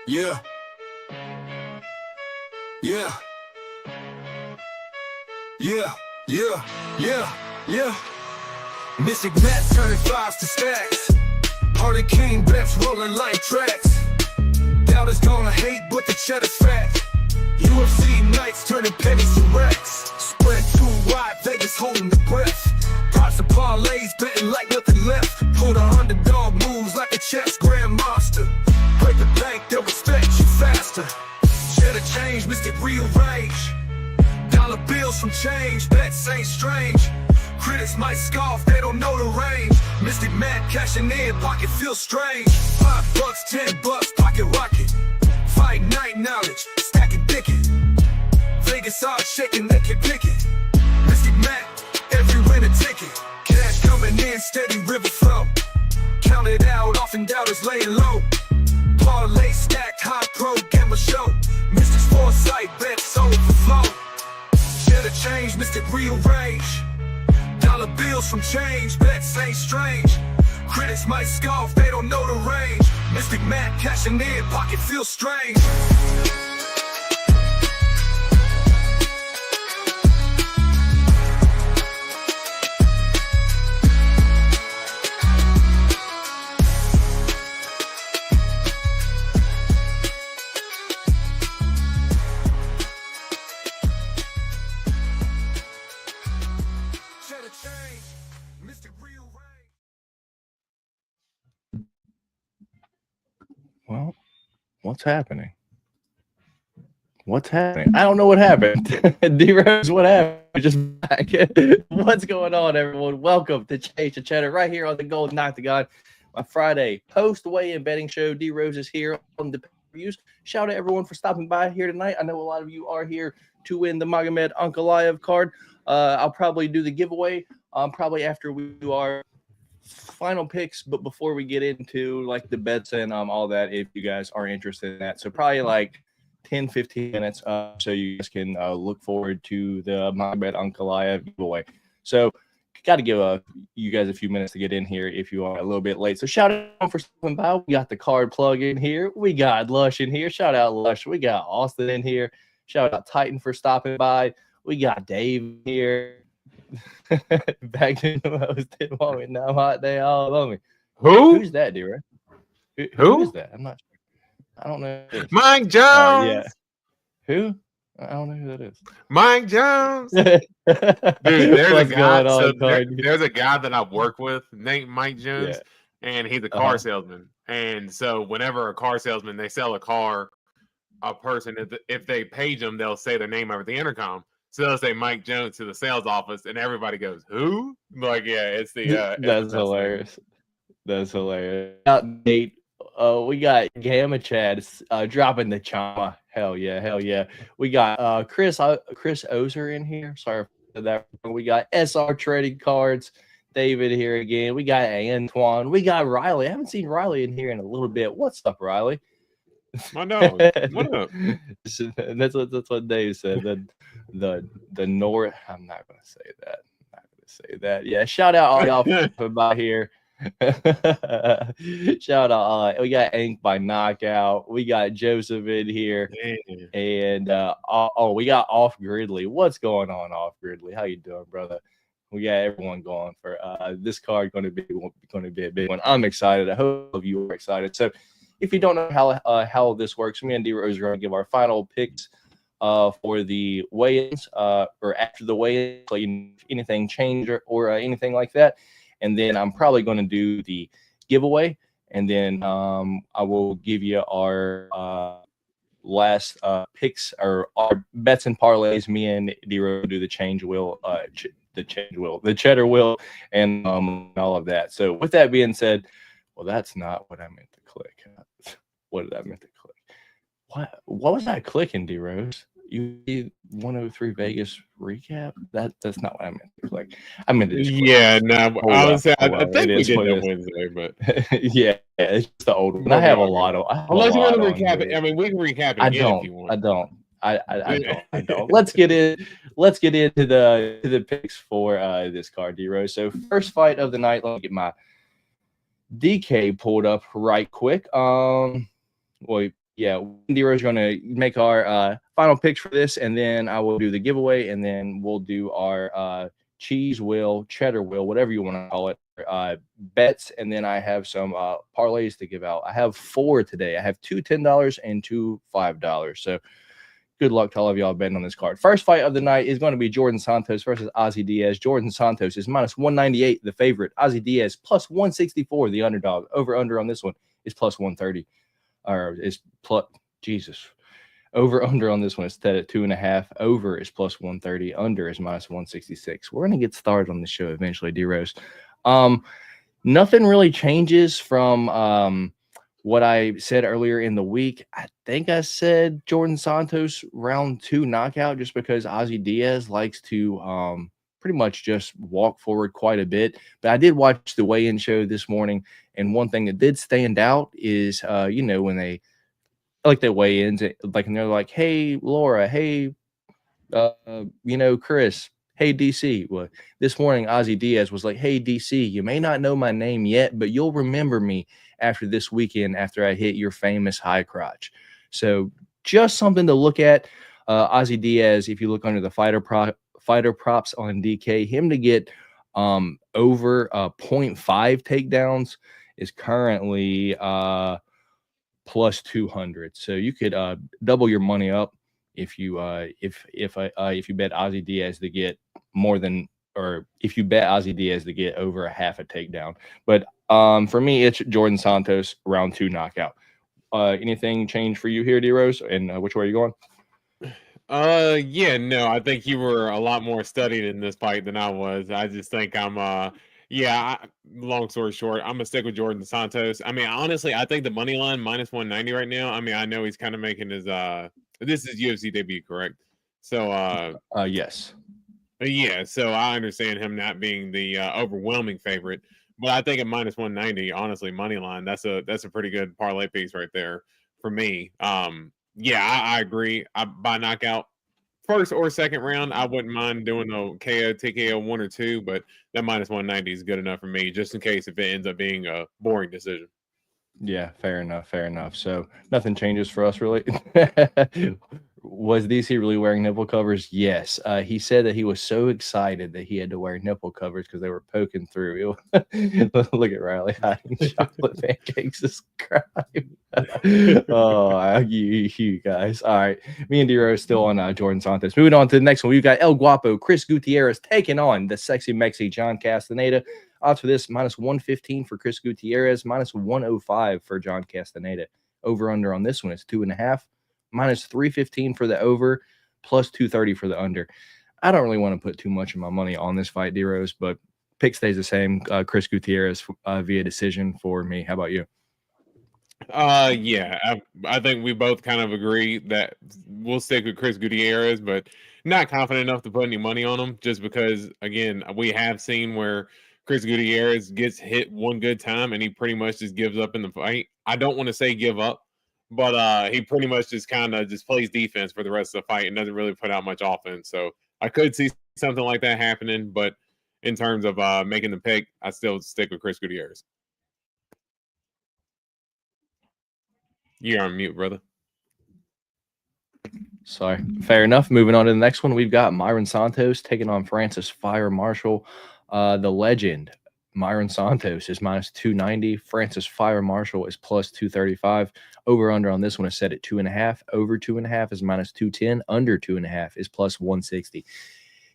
Yeah. Yeah. Yeah. Yeah. Yeah. Yeah. Mystic Mats turning fives to stacks. Harley King bets rolling like tracks. Doubters gonna hate, but the cheddar's fat. UFC nights turning pennies to racks. Spread too wide, Vegas holding the breath. Pots and parlays betting like nothing left. Hold the underdog moves like a chess grandmaster. Break the bank, they'll respect you faster. Cheddar change, Mystic rearrange. Dollar bills from change, bets ain't strange. Critics might scoff, they don't know the range. Mystic mad cashing in, pocket feels strange. $5, $10, pocket rocket. Fight night knowledge, stacking thicket. Vegas all shaking, they can pick it. Mystic mad, every winner ticket. Cash coming in, steady river flow. Count it out, often doubters laying low. Parlay stacked, high pro gamma show. Mystic's foresight, bets overflow. Cheddar change, Mystic rearrange. Dollar bills from change, bets ain't strange. Critics might scoff, they don't know the range. Mystic mad cashing in, pocket feels strange. Well, what's happening? What's happening? I don't know what happened. D-Rose, what happened? Just back. What's going on, everyone? Welcome to Chase the Cheddar right here on the Golden Octagon. My Friday post-weigh-in betting show. D-Rose is here on the reviews. Shout out to everyone for stopping by here tonight. I know a lot of you are here to win the Magomed Ankalaev card. I'll probably do the giveaway probably after we do our final picks, but before we get into like the bets and all that, if you guys are interested in that, so probably like 10-15 minutes so you guys can look forward to the Magomed Ankalaev giveaway. So got to give you guys a few minutes to get in here if you are a little bit late. So shout out for stopping by. We got the card plug in here. We got Lush in here. Shout out Lush. We got Austin in here. Shout out Titan for stopping by. We got Dave here. Back to the most moment now. Hot day all over me. Who's that, dude? Who is that? I'm not sure. I don't know. Mike Jones. Yeah. Who? I don't know who that is. Mike Jones. Dude, there's a guy. So there's a guy that I work with named Mike Jones, and he's a car salesman. And so whenever a car salesman they sell a car, a person if they page them, they'll say their name over the intercom. So they'll say Mike Jones to the sales office, and everybody goes, "Who?" Like, yeah, it's the. That's hilarious. That's hilarious. Nate, we got Gamma Chad dropping the chama. Hell yeah. We got Chris Ozer in here. Sorry for that. We got SR Trading Cards. David here again. We got Antoine. We got Riley. I haven't seen Riley in here in a little bit. What's up, Riley? I know. What up? That's what Dave said. The North. I'm not gonna say that. Yeah. Shout out all y'all for by here. Shout out. We got Ink by Knockout. We got Joseph in here, and we got Off Gridley. What's going on, Off Gridley? How you doing, brother? We got everyone going for this card. Going to be a big one. I'm excited. I hope you are excited. So. If you don't know how this works, me and D-Rose are going to give our final picks for the weigh-ins or after the weigh-ins, so anything change or anything like that. And then I'm probably going to do the giveaway, and then I will give you our last picks or our bets and parlays. Me and D-Rose do the change wheel, the cheddar wheel, and all of that. So with that being said, well, that's not what I meant to click. What did I meant to click? What was I clicking, D-Rose? You 103 Vegas recap? That's not what I meant to click. I meant to I think we did that Wednesday, but yeah, it's just the old one. I have a lot of. Unless you want to recap it, I mean, we can recap it again if you want. I don't. Let's get into the picks for this card, D-Rose. So first fight of the night. Let me get my DK pulled up right quick. Well, yeah, D-Rose going to make our final picks for this, and then I will do the giveaway, and then we'll do our cheese wheel, cheddar wheel, whatever you want to call it, bets, and then I have some parlays to give out. I have 4 today. I have 2 $10 and 2 $5. So good luck to all of y'all betting on this card. First fight of the night is going to be Jordan Santos versus Ozzy Diaz. Jordan Santos is minus 198, the favorite. Ozzy Diaz plus 164, the underdog. Over-under on this one is plus 130. Or is plus, Jesus. Over-under on this one is set at 2.5. Over is plus 130. Under is minus 166. We're going to get started on the show eventually, D-Rose. Nothing really changes from what I said earlier in the week. I think I said Jordan Santos round 2 knockout just because Ozzy Diaz likes to pretty much just walk forward quite a bit. But I did watch the weigh-in show this morning, and one thing that did stand out is, when they like their weigh-ins, like, and they're like, hey, Laura, hey, Chris, hey, DC. Well, this morning, Ozzy Diaz was like, hey, DC, you may not know my name yet, but you'll remember me after this weekend after I hit your famous high crotch. So just something to look at. Ozzy Diaz, if you look under the fighter props on DK, him to get over 0.5 takedowns is currently plus 200. So you could double your money up if you bet Ozzy Diaz to get more than, or if you bet Ozzy Diaz to get over a half a takedown. But for me, it's Jordan Santos round 2 knockout. Anything change for you here, D-Rose? And which way are you going? Yeah, no, I think you were a lot more studied in this fight than I was. I just think long story short, I'm gonna stick with Jordan Santos. I mean, honestly, I think the money line minus 190 right now. I mean, I know he's kind of making his this is UFC debut, correct? So yes. Yeah, so I understand him not being the overwhelming favorite, but I think at minus 190, honestly, money line, that's a pretty good parlay piece right there for me. Yeah, I agree. By knockout, first or second round, I wouldn't mind doing a KO, TKO 1 or 2, but that minus 190 is good enough for me, just in case if it ends up being a boring decision. Yeah, fair enough. So nothing changes for us, really. Was DC really wearing nipple covers? Yes. He said that he was so excited that he had to wear nipple covers because they were poking through. Look at Riley hiding chocolate pancakes. This crime. Oh, you guys. All right. Me and D-Rose still on Jordan Santos. Moving on to the next one. We've got El Guapo, Chris Gutierrez taking on the sexy Mexi John Castaneda. Odds for this, minus 115 for Chris Gutierrez, minus 105 for John Castaneda. Over-under on this one is 2.5. Minus 315 for the over, plus 230 for the under. I don't really want to put too much of my money on this fight, D-Rose, but pick stays the same. Chris Gutierrez via decision for me. How about you? Yeah, I think we both kind of agree that we'll stick with Chris Gutierrez, but not confident enough to put any money on him just because, again, we have seen where Chris Gutierrez gets hit one good time and he pretty much just gives up in the fight. I don't want to say give up, but he pretty much just kind of just plays defense for the rest of the fight and doesn't really put out much offense. So I could see something like that happening, but in terms of making the pick, I still stick with Chris Gutierrez. You're on mute, brother. Sorry. Fair enough. Moving on to the next one, we've got Myron Santos taking on Francis Fire Marshall. The legend, Myron Santos, is minus 290. Francis Fire Marshall is plus 235. Over-under on this one is set at 2.5. Over 2.5 is minus 210. Under 2.5 is plus 160.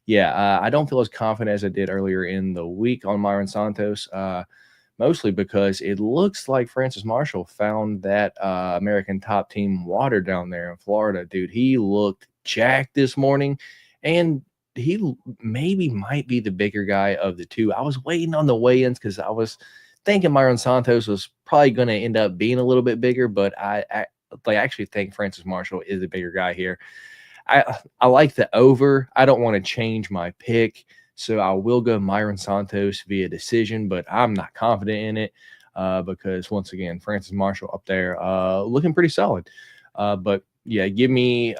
Yeah, I don't feel as confident as I did earlier in the week on Myron Santos, mostly because it looks like Francis Marshall found that American Top Team water down there in Florida. Dude, he looked jacked this morning, and he maybe might be the bigger guy of the two. I was waiting on the weigh-ins because I was thinking Myron Santos was probably going to end up being a little bit bigger, but I actually think Francis Marshall is the bigger guy here. I like the over. I don't want to change my pick, so I will go Myron Santos via decision, but I'm not confident in it because, once again, Francis Marshall up there looking pretty solid. But, yeah, give me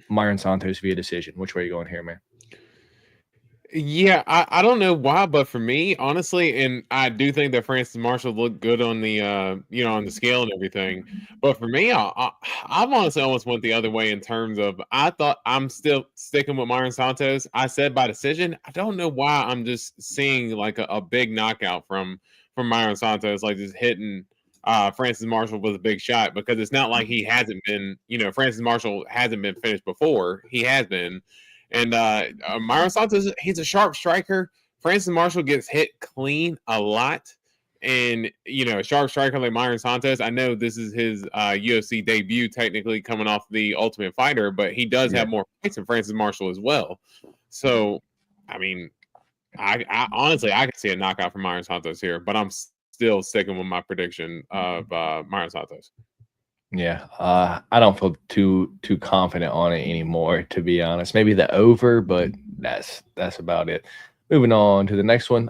Myron Santos via decision. Which way are you going here, man? Yeah, I don't know why, but for me, honestly, and I do think that Francis Marshall looked good on the on the scale and everything. But for me, I've honestly almost went the other way in terms of I thought I'm still sticking with Myron Santos. I said by decision. I don't know why I'm just seeing like a big knockout from Myron Santos, like just hitting Francis Marshall with a big shot, because it's not like he hasn't been, Francis Marshall hasn't been finished before. He has been. And Myron Santos, he's a sharp striker. Francis Marshall gets hit clean a lot. And, a sharp striker like Myron Santos, I know this is his UFC debut, technically coming off the Ultimate Fighter, but he does have more fights than Francis Marshall as well. So, I mean, I honestly, I can see a knockout from Myron Santos here, but I'm still sticking with my prediction of Myron Santos. Yeah, I don't feel too confident on it anymore, to be honest. Maybe the over, but that's about it. Moving on to the next one.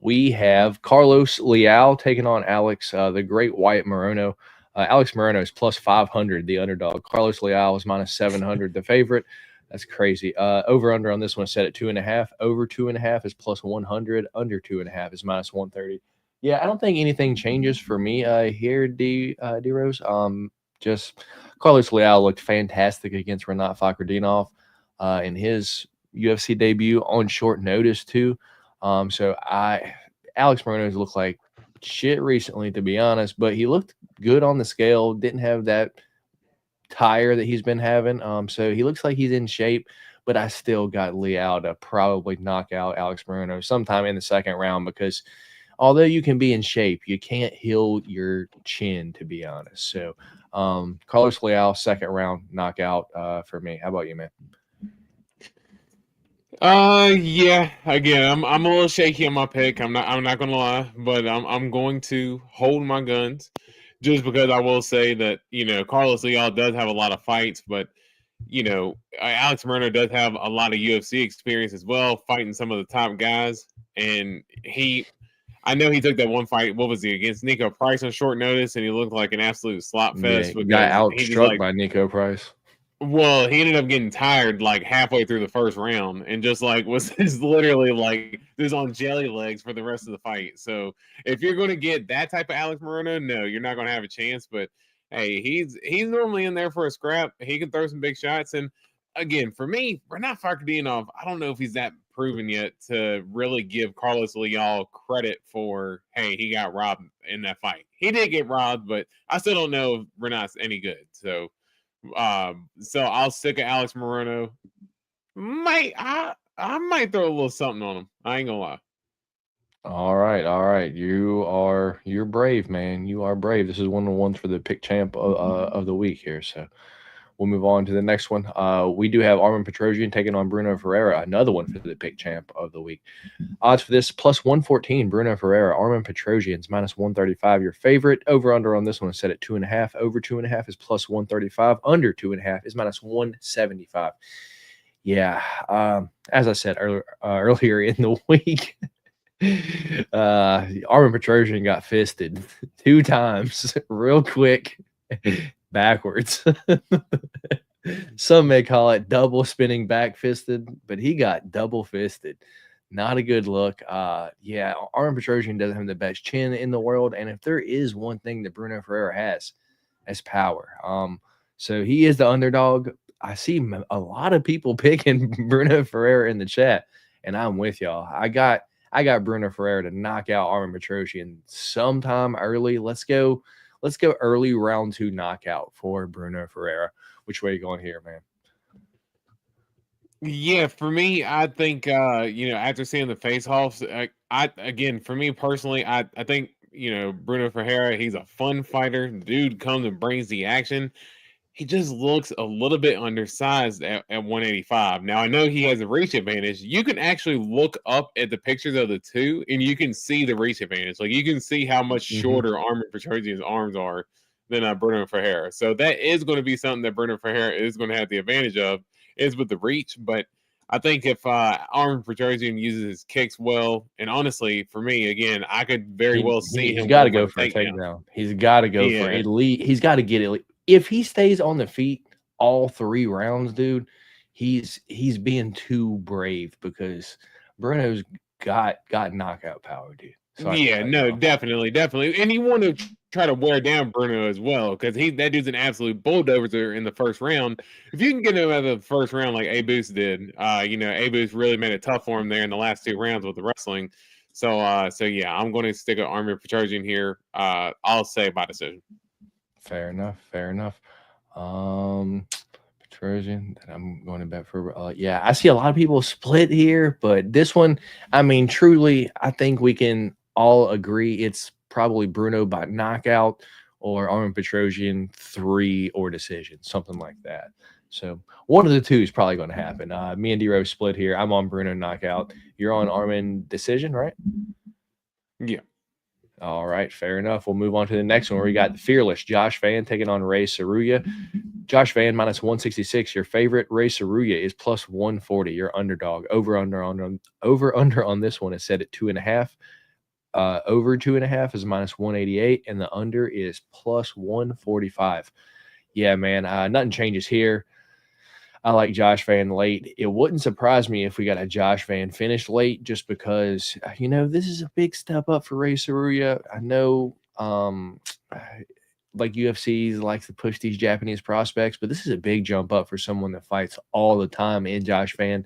We have Carlos Leal taking on Alex, the Great White Morono. Alex Morono is plus 500, the underdog. Carlos Leal is minus 700, the favorite. That's crazy. Over under on this one is set at 2.5. Over 2.5 is plus 100. Under 2.5 is minus 130. Yeah, I don't think anything changes for me here, D Rose. Just Carlos Leal looked fantastic against Renat Fakhretdinov in his UFC debut on short notice too. So Alex Morono's looked like shit recently, to be honest, but he looked good on the scale. Didn't have that tire that he's been having. So he looks like he's in shape, but I still got Leal to probably knock out Alex Morono sometime in the second round, because although you can be in shape, you can't heal your chin, to be honest. So Carlos Leal, second round knockout for me. How about you, man? Yeah. Again, I'm a little shaky on my pick. I'm not gonna lie, but I'm going to hold my guns, just because I will say that Carlos Leal does have a lot of fights, but Alex Morono does have a lot of UFC experience as well, fighting some of the top guys, and I know he took that one fight. What was he, against Nico Price on short notice, and he looked like an absolute slot fest. Yeah, got outstruck by Nico Price. Well, he ended up getting tired like halfway through the first round, and just like was just literally like just on jelly legs for the rest of the fight. So if you're going to get that type of Alex Morono, no, you're not going to have a chance. But hey, he's normally in there for a scrap. He can throw some big shots. And again, for me, Renat Fakhretdinov, I don't know if he's that proven yet to really give Carlos Leal credit for, hey, he got robbed in that fight. He did get robbed, but I still don't know if Renat's any good. So I'll stick at Alex Morono. I might throw a little something on him. I ain't gonna lie. All right. You're brave, man. You are brave. This is one of the ones for the pick champ of the week here. So we'll move on to the next one. We do have Armen Petrosyan taking on Bruno Ferreira, another one for the pick champ of the week. Odds for this, plus 114, Bruno Ferreira. Armen Petrosyan's minus 135, your favorite. Over under on this one is set at 2.5. Over 2.5 is plus 135. Under 2.5 is minus 175. Yeah, as I said earlier in the week, Armen Petrosyan got fisted 2 times real quick backwards. Some may call it double spinning back fisted, but he got double fisted. Not a good look. Yeah, Armen Petrosyan doesn't have the best chin in the world, and if there is one thing that Bruno Ferreira has, it's power. So he is the underdog. I see a lot of people picking Bruno Ferreira in the chat, and I'm with y'all. I got Bruno Ferreira to knock out Armen Petrosyan sometime early. Let's go early round 2 knockout for Bruno Ferreira. Which way are you going here, man? Yeah, for me, I think after seeing the face-offs, for me personally, I think Bruno Ferreira, he's a fun fighter. The dude comes and brings the action. He just looks a little bit undersized at 185. Now, I know he has a reach advantage. You can actually look up at the pictures of the two, and you can see the reach advantage. Like, you can see how much shorter Armen Petrosyan's arms are than Bruno Ferreira. So that is going to be something that Bruno Ferreira is going to have the advantage of, is with the reach. But I think if Armen Petrosyan uses his kicks well, and honestly, for me, again, I could very well see him. He's got to go for a takedown. He's got to go for elite. He's got to get elite. If he stays on the feet all 3 rounds, dude, he's being too brave because Bruno's got knockout power, dude. So yeah, no, definitely. And you want to try to wear down Bruno as well, because that dude's an absolute bulldozer in the first round. If you can get him out of the first round like Abus did, Abus really made it tough for him there in the last 2 rounds with the wrestling. So yeah, I'm going to stick with Armin Petrosian here. I'll say by decision. Fair enough. Petrosian that I'm going to bet for. Yeah, I see a lot of people split here, but this one, I mean, truly, I think we can all agree it's probably Bruno by knockout or Armin Petrosian 3 or decision, something like that. So one of the two is probably going to happen. Me and D-Rose split here. I'm on Bruno knockout. You're on Armin decision, right? Yeah. All right, fair enough. We'll move on to the next one where we got the fearless Josh Van taking on Ray Saruya. Josh Van minus 166. Your favorite. Ray Saruya is plus 140. Your underdog. Over under on this one is set at 2.5. Over 2.5 is minus 188, and the under is plus 145. Yeah, man. Nothing changes here. I like Josh Van late. It wouldn't surprise me if we got a Josh Van finish late, just because, this is a big step up for Ray Saruya. I know, like UFC likes to push these Japanese prospects, but this is a big jump up for someone that fights all the time in Josh Van.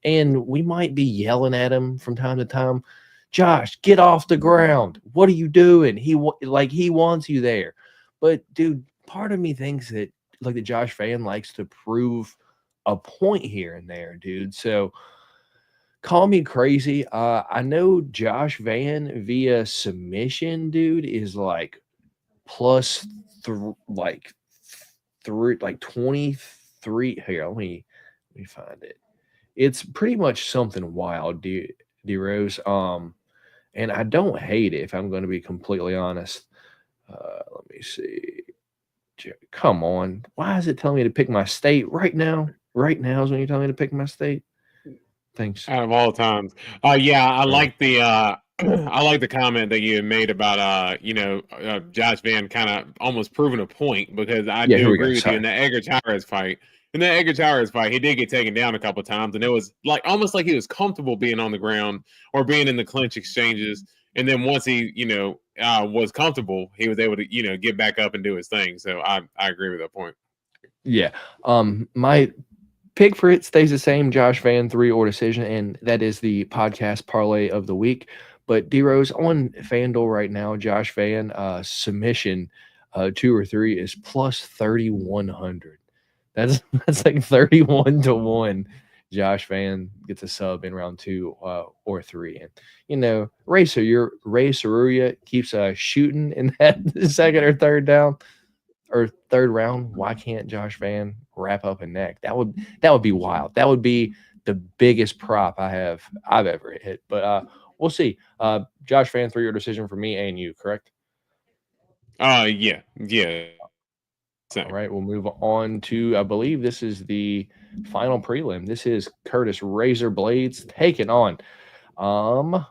And we might be yelling at him from time to time, Josh, get off the ground. What are you doing? He wants you there. But, dude, part of me thinks that, the Josh Van likes to prove a point here and there, dude. So call me crazy. I know Josh Van via submission, dude, is plus 23. Here, let me find it. It's pretty much something wild, D-Rose. And I don't hate it, if I'm going to be completely honest. Let me see. Come on. Why is it telling me to pick my state right now? Right now is when you're telling me to pick my state. Thanks. Out of all times. Yeah, I like the I like the comment that you made about Josh Van kind of almost proving a point, because I do agree with you in the Edgar Chairez fight. In the Edgar Chairez fight, he did get taken down a couple of times, and it was almost like he was comfortable being on the ground or being in the clinch exchanges. And then once he, was comfortable, he was able to, get back up and do his thing. So I agree with that point. Yeah. My pick for it stays the same, Josh Van 3 or decision, and that is the podcast parlay of the week. But D-Rose on FanDuel right now, Josh Van submission 2 or 3 is plus 3,100. That's like 31-1. Josh Van gets a sub in round 2 or 3, and Ray Saruya keeps shooting in that second or third down or third round. Why can't Josh Van wrap up a neck? That would be wild. That would be the biggest prop I've ever hit. But we'll see. Josh Van 3 or decision for me and you, correct? Yeah. All right, we'll move on to, I believe this is the final prelim. This is Curtis Razor Blades taking on Rizvan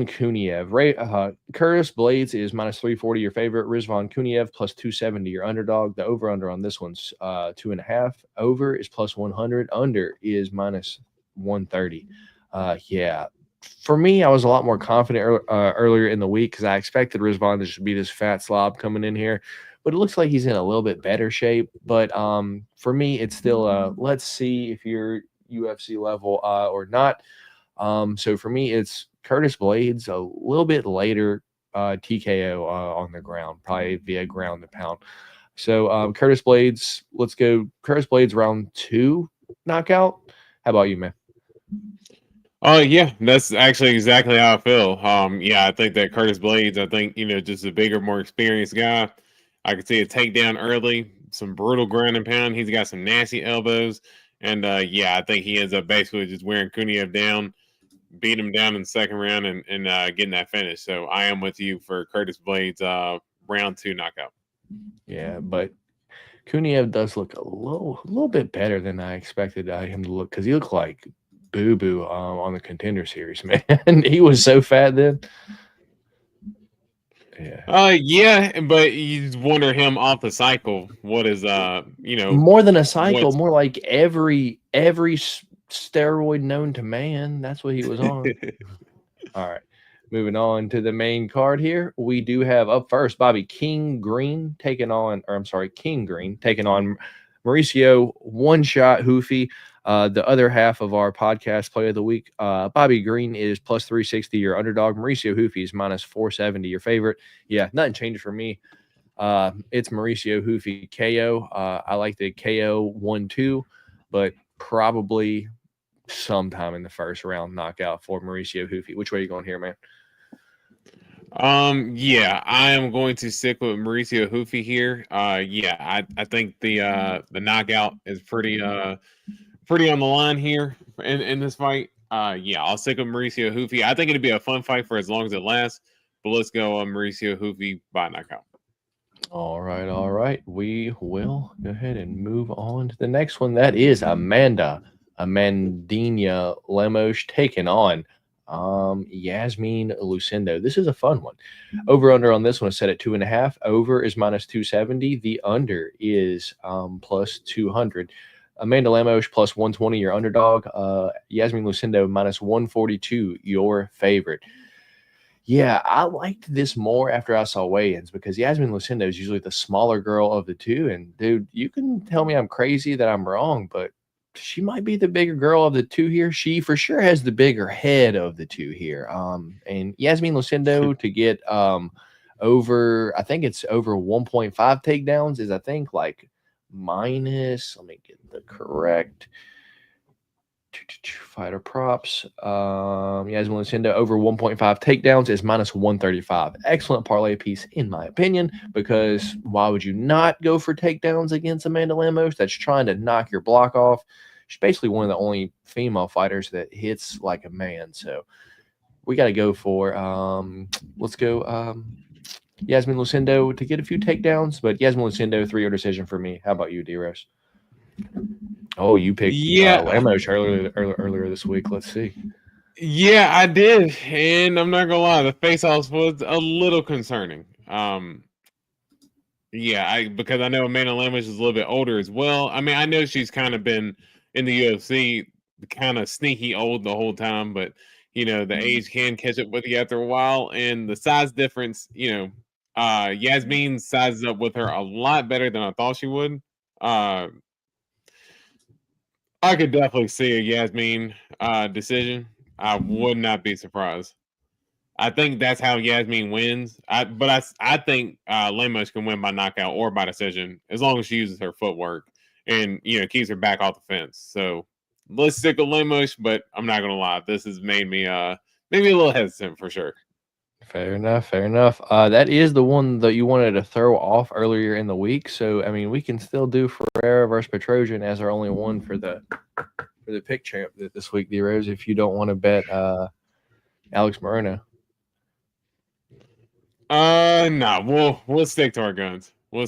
Kuniev. Curtis Blades is minus 340, your favorite. Rizvan Kuniev plus 270, your underdog. The over-under on this one's 2.5. Over is plus 100. Under is minus 130. Yeah. For me, I was a lot more confident earlier in the week because I expected Rizvan to just be this fat slob coming in here. But it looks like he's in a little bit better shape. But for me, it's still let's see if you're UFC level or not. So for me, it's Curtis Blades a little bit later TKO on the ground, probably via ground and pound. So Curtis Blades, let's go. Curtis Blades round 2 knockout. How about you, man? Oh, yeah, that's actually exactly how I feel. I think that Curtis Blades, just a bigger, more experienced guy. I could see a takedown early, some brutal ground and pound. He's got some nasty elbows. And, I think he ends up basically just wearing Kuniev down, beat him down in the second round, and getting that finish. So I am with you for Curtis Blades round 2 knockout. Yeah, but Kuniev does look a little bit better than I expected him to look, because he looked like boo-boo on the Contender Series, man. He was so fat then. Yeah, but you just wonder him off the cycle. What is more than a cycle, more like every steroid known to man. That's what he was on. All right. Moving on to the main card here, we do have up first King Green taking on Mauricio One Shot Hoofy. The other half of our podcast play of the week, Bobby Green is plus 360, your underdog. Mauricio Hoofy is minus 470, your favorite. Yeah, nothing changed for me. It's Mauricio Hoofy KO. I like the KO 1-2, but probably sometime in the first round knockout for Mauricio Hoofy. Which way are you going here, man? Yeah, I am going to stick with Mauricio Hoofy here. Yeah, I think the knockout is pretty on the line here in this fight. Yeah, I'll stick with Mauricio Hoofy. I think it'd be a fun fight for as long as it lasts. But let's go on Mauricio Hoofy by knockout. All right. We will go ahead and move on to the next one. That is Amandina Lemos taking on Yasmin Lucindo. This is a fun one. Over under on this one is set at 2.5. Over is minus 270. The under is plus 200. Amanda Lemos plus 120, your underdog. Yasmin Lucindo minus 142, your favorite. Yeah, I liked this more after I saw weigh-ins because Yasmin Lucindo is usually the smaller girl of the two. And dude, you can tell me I'm crazy that I'm wrong, but she might be the bigger girl of the two here. She for sure has the bigger head of the two here. And Yasmin Lucindo to get over, I think it's over 1.5 takedowns is I think like minus, let me get the correct fighter props. Yasmin Lucindo over 1.5 takedowns is minus 135. Excellent parlay piece, in my opinion, because why would you not go for takedowns against Amanda Lemos that's trying to knock your block off? She's basically one of the only female fighters that hits like a man. So we got to go for, let's go Yasmin Lucindo to get a few takedowns, but Yasmin Lucindo 3-0 decision for me. How about you, D-Rose? Oh, you picked Lemos earlier this week. Let's see. Yeah, I did, and I'm not gonna lie, the face-offs was a little concerning. Yeah, because I know Amanda Lemos is a little bit older as well. I mean, I know she's kind of been in the UFC, kind of sneaky old the whole time, but the age can catch up with you after a while, and the size difference. Yasmin sizes up with her a lot better than I thought she would. I could definitely see a Yasmin decision. I would not be surprised. I think that's how Yasmin wins. But I think Lemos can win by knockout or by decision as long as she uses her footwork and keeps her back off the fence. So let's stick with Lemos, but I'm not gonna lie, this has made me maybe a little hesitant for sure. Fair enough. That is the one that you wanted to throw off earlier in the week. So I mean, we can still do Pereira versus Petrosian as our only one for the pick champ this week, D-Rose, if you don't want to bet Alex Moreno. No, we'll stick to our guns. All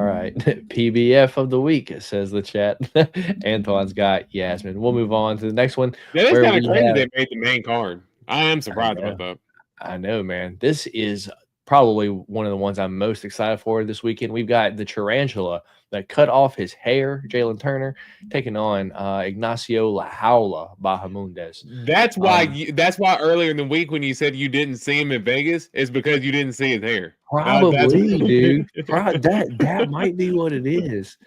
right. PBF of the week, says the chat. Antoine's got Yasmin. We'll move on to the next one. That is kind of crazy they made the main card. I am surprised about that. I know, man. This is probably one of the ones I'm most excited for this weekend. We've got the tarantula that cut off his hair, Jalen Turner, taking on Ignacio La Jaula Bahamundes. That's why earlier in the week when you said you didn't see him in Vegas, is because you didn't see his hair. Probably, dude. That might be what it is.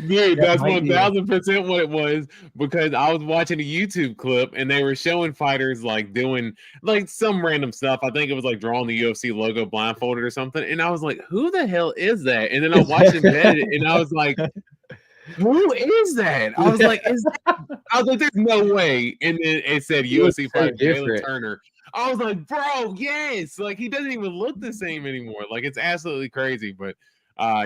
Dude, that's 1,000% what it was, because I was watching a YouTube clip and they were showing fighters like doing like some random stuff. I think it was like drawing the UFC logo blindfolded or something. And I was like, who the hell is that? And then I watched him edit and I was like, who is that? I was like, there's no way. And then it said UFC fighter Jalen Turner. I was like, bro, yes. Like, he doesn't even look the same anymore. Like, it's absolutely crazy. But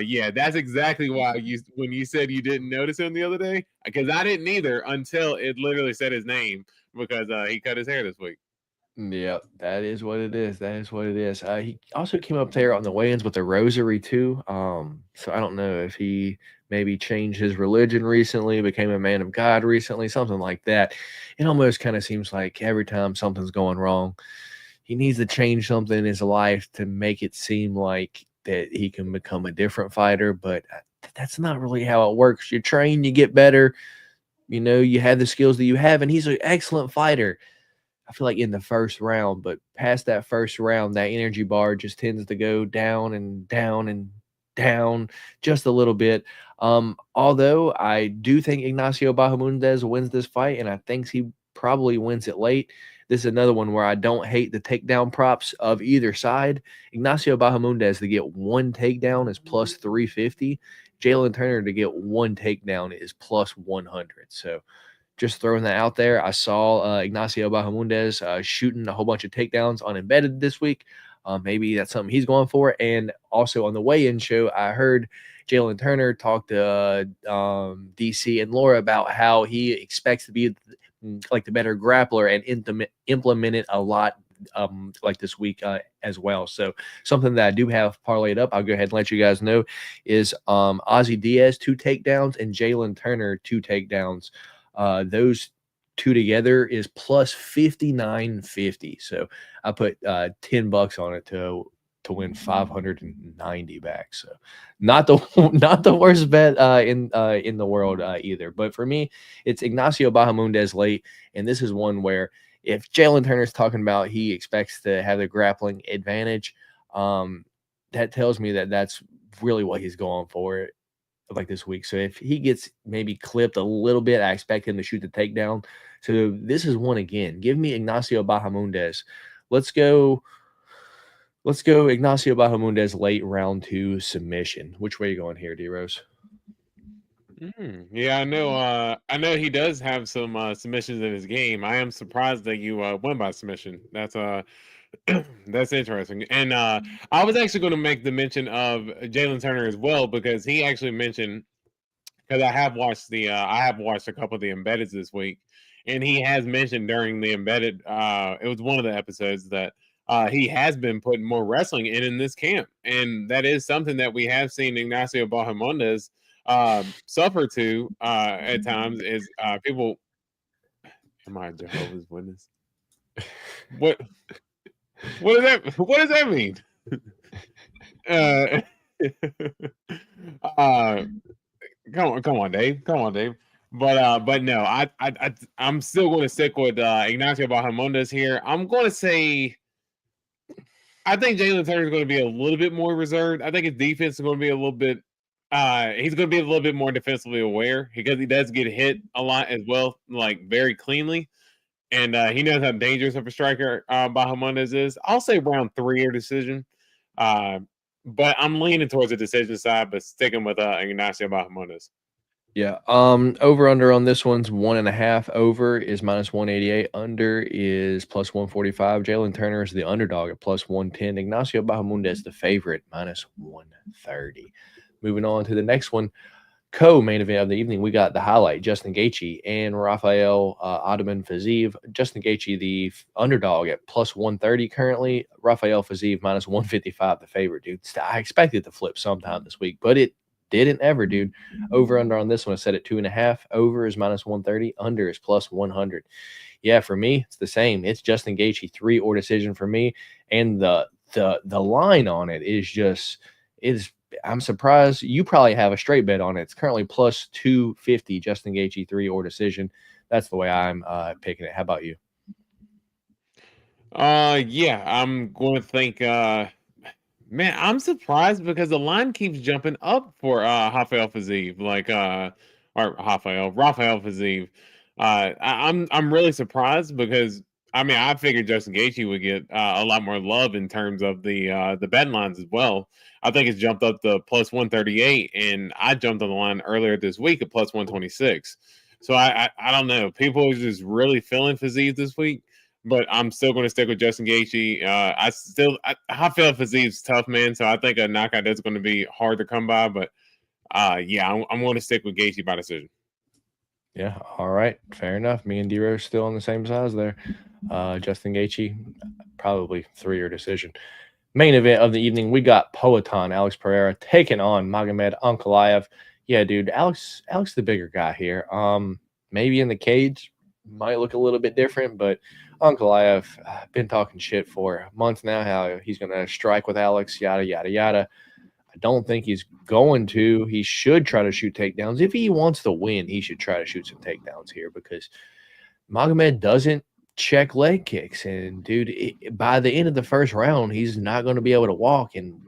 yeah, that's exactly why when you said you didn't notice him the other day, because I didn't either until it literally said his name, because he cut his hair this week. Yep, that is what it is. He also came up there on the weigh-ins with a rosary too. So I don't know if he maybe changed his religion recently, became a man of God recently, something like that. It almost kind of seems like every time something's going wrong, he needs to change something in his life to make it seem like that he can become a different fighter. But that's not really how it works. You train, you get better. You know, you have the skills that you have, and he's an excellent fighter. I feel like in the first round, but past that first round, that energy bar just tends to go down and down and down just a little bit. Although I do think Ignacio Bahamondes wins this fight, and I think he probably wins it late. This is another one where I don't hate the takedown props of either side. Ignacio Bahamondes to get one takedown is plus 350. Jalen Turner to get one takedown is plus 100. So just throwing that out there. I saw Ignacio Bahamondes shooting a whole bunch of takedowns on Embedded this week. Maybe that's something he's going for. And also on the weigh-in show, I heard Jalen Turner talk to DC and Laura about how he expects to be like the better grappler and implement it a lot like this week as well. So something that I do have parlayed up, I'll go ahead and let you guys know, is Ozzy Diaz 2 takedowns and Jalen Turner 2 takedowns. Those two together is plus 59.50. So I put $10 on it to win 590 back. So not the worst bet in the world either. But for me, it's Ignacio Bahamondes late, and this is one where if Jalen Turner's talking about he expects to have the grappling advantage, that tells me that that's really what he's going for like this week. So if he gets maybe clipped a little bit, I expect him to shoot the takedown. So this is one again. Give me Ignacio Bahamondes. Let's go Ignacio Bahamondes late round 2 submission. Which way are you going here, D-Rose? Yeah, I know he does have some submissions in his game. I am surprised that you went by submission. That's that's interesting. And I was actually going to make the mention of Jalen Turner as well, because he actually mentioned, because I have watched a couple of the embeddeds this week, and he has mentioned during the embedded, it was one of the episodes that he has been putting more wrestling in this camp, and that is something that we have seen Ignacio Bahamondes suffer to at times. Is people? Am I Jehovah's Witness? What does that mean? Come on, Dave. But no, I'm still going to stick with Ignacio Bahamondes here. I'm going to say I think Jalen Turner is going to be a little bit more reserved. I think his defense is going to be a little bit. He's going to be a little bit more defensively aware, because he does get hit a lot as well, like very cleanly, and he knows how dangerous of a striker Bahamondes is. I'll say round 3 or decision, but I'm leaning towards the decision side, but sticking with Ignacio Bahamondes. Yeah. Over under on this one's 1.5. Over is minus 188. Under is plus 145. Jalen Turner is the underdog at plus 110. Ignacio Bahamondes the favorite, minus 130. Moving on to the next one, co-main event of the evening. We got the highlight: Justin Gaethje and Rafael Fiziev. Justin Gaethje the underdog at plus 130 currently. Rafael Fiziev minus 155, the favorite, dude. I expected to flip sometime this week, but it didn't ever, dude. Over under on this one, I set at 2.5. Over is minus 130. Under is plus 100. Yeah, for me, it's the same. It's Justin Gaethje 3 or decision for me, and the line on it is just I'm surprised you probably have a straight bet on it. It's currently plus 250. Justin Gaethje 3 or decision. That's the way I'm picking it. How about you? Yeah, I'm going to think. Man, I'm surprised because the line keeps jumping up for Rafael Fiziev, Rafael Fiziev. I'm really surprised, because I figured Justin Gaethje would get a lot more love in terms of the bet lines as well. I think it's jumped up to plus 138, and I jumped on the line earlier this week at plus 126. So I don't know. People are just really feeling Fiziev this week. But I'm still going to stick with Justin Gaethje. I feel Fiziev's tough, man. So I think a knockout is going to be hard to come by. But yeah, I'm going to stick with Gaethje by decision. Yeah, all right, fair enough. Me and D-Rose still on the same size there. Justin Gaethje, probably 3 or decision. Main event of the evening, we got Poatan, Alex Pereira, taking on Magomed Ankalaev. Yeah, dude, Alex the bigger guy here. Maybe in the cage might look a little bit different, but Ankalaev, been talking shit for months now, how he's going to strike with Alex, yada, yada, yada. I don't think he's going to. He should try to shoot takedowns. If he wants to win, he should try to shoot some takedowns here because Magomed doesn't check leg kicks. And, dude, by the end of the first round, he's not going to be able to walk, and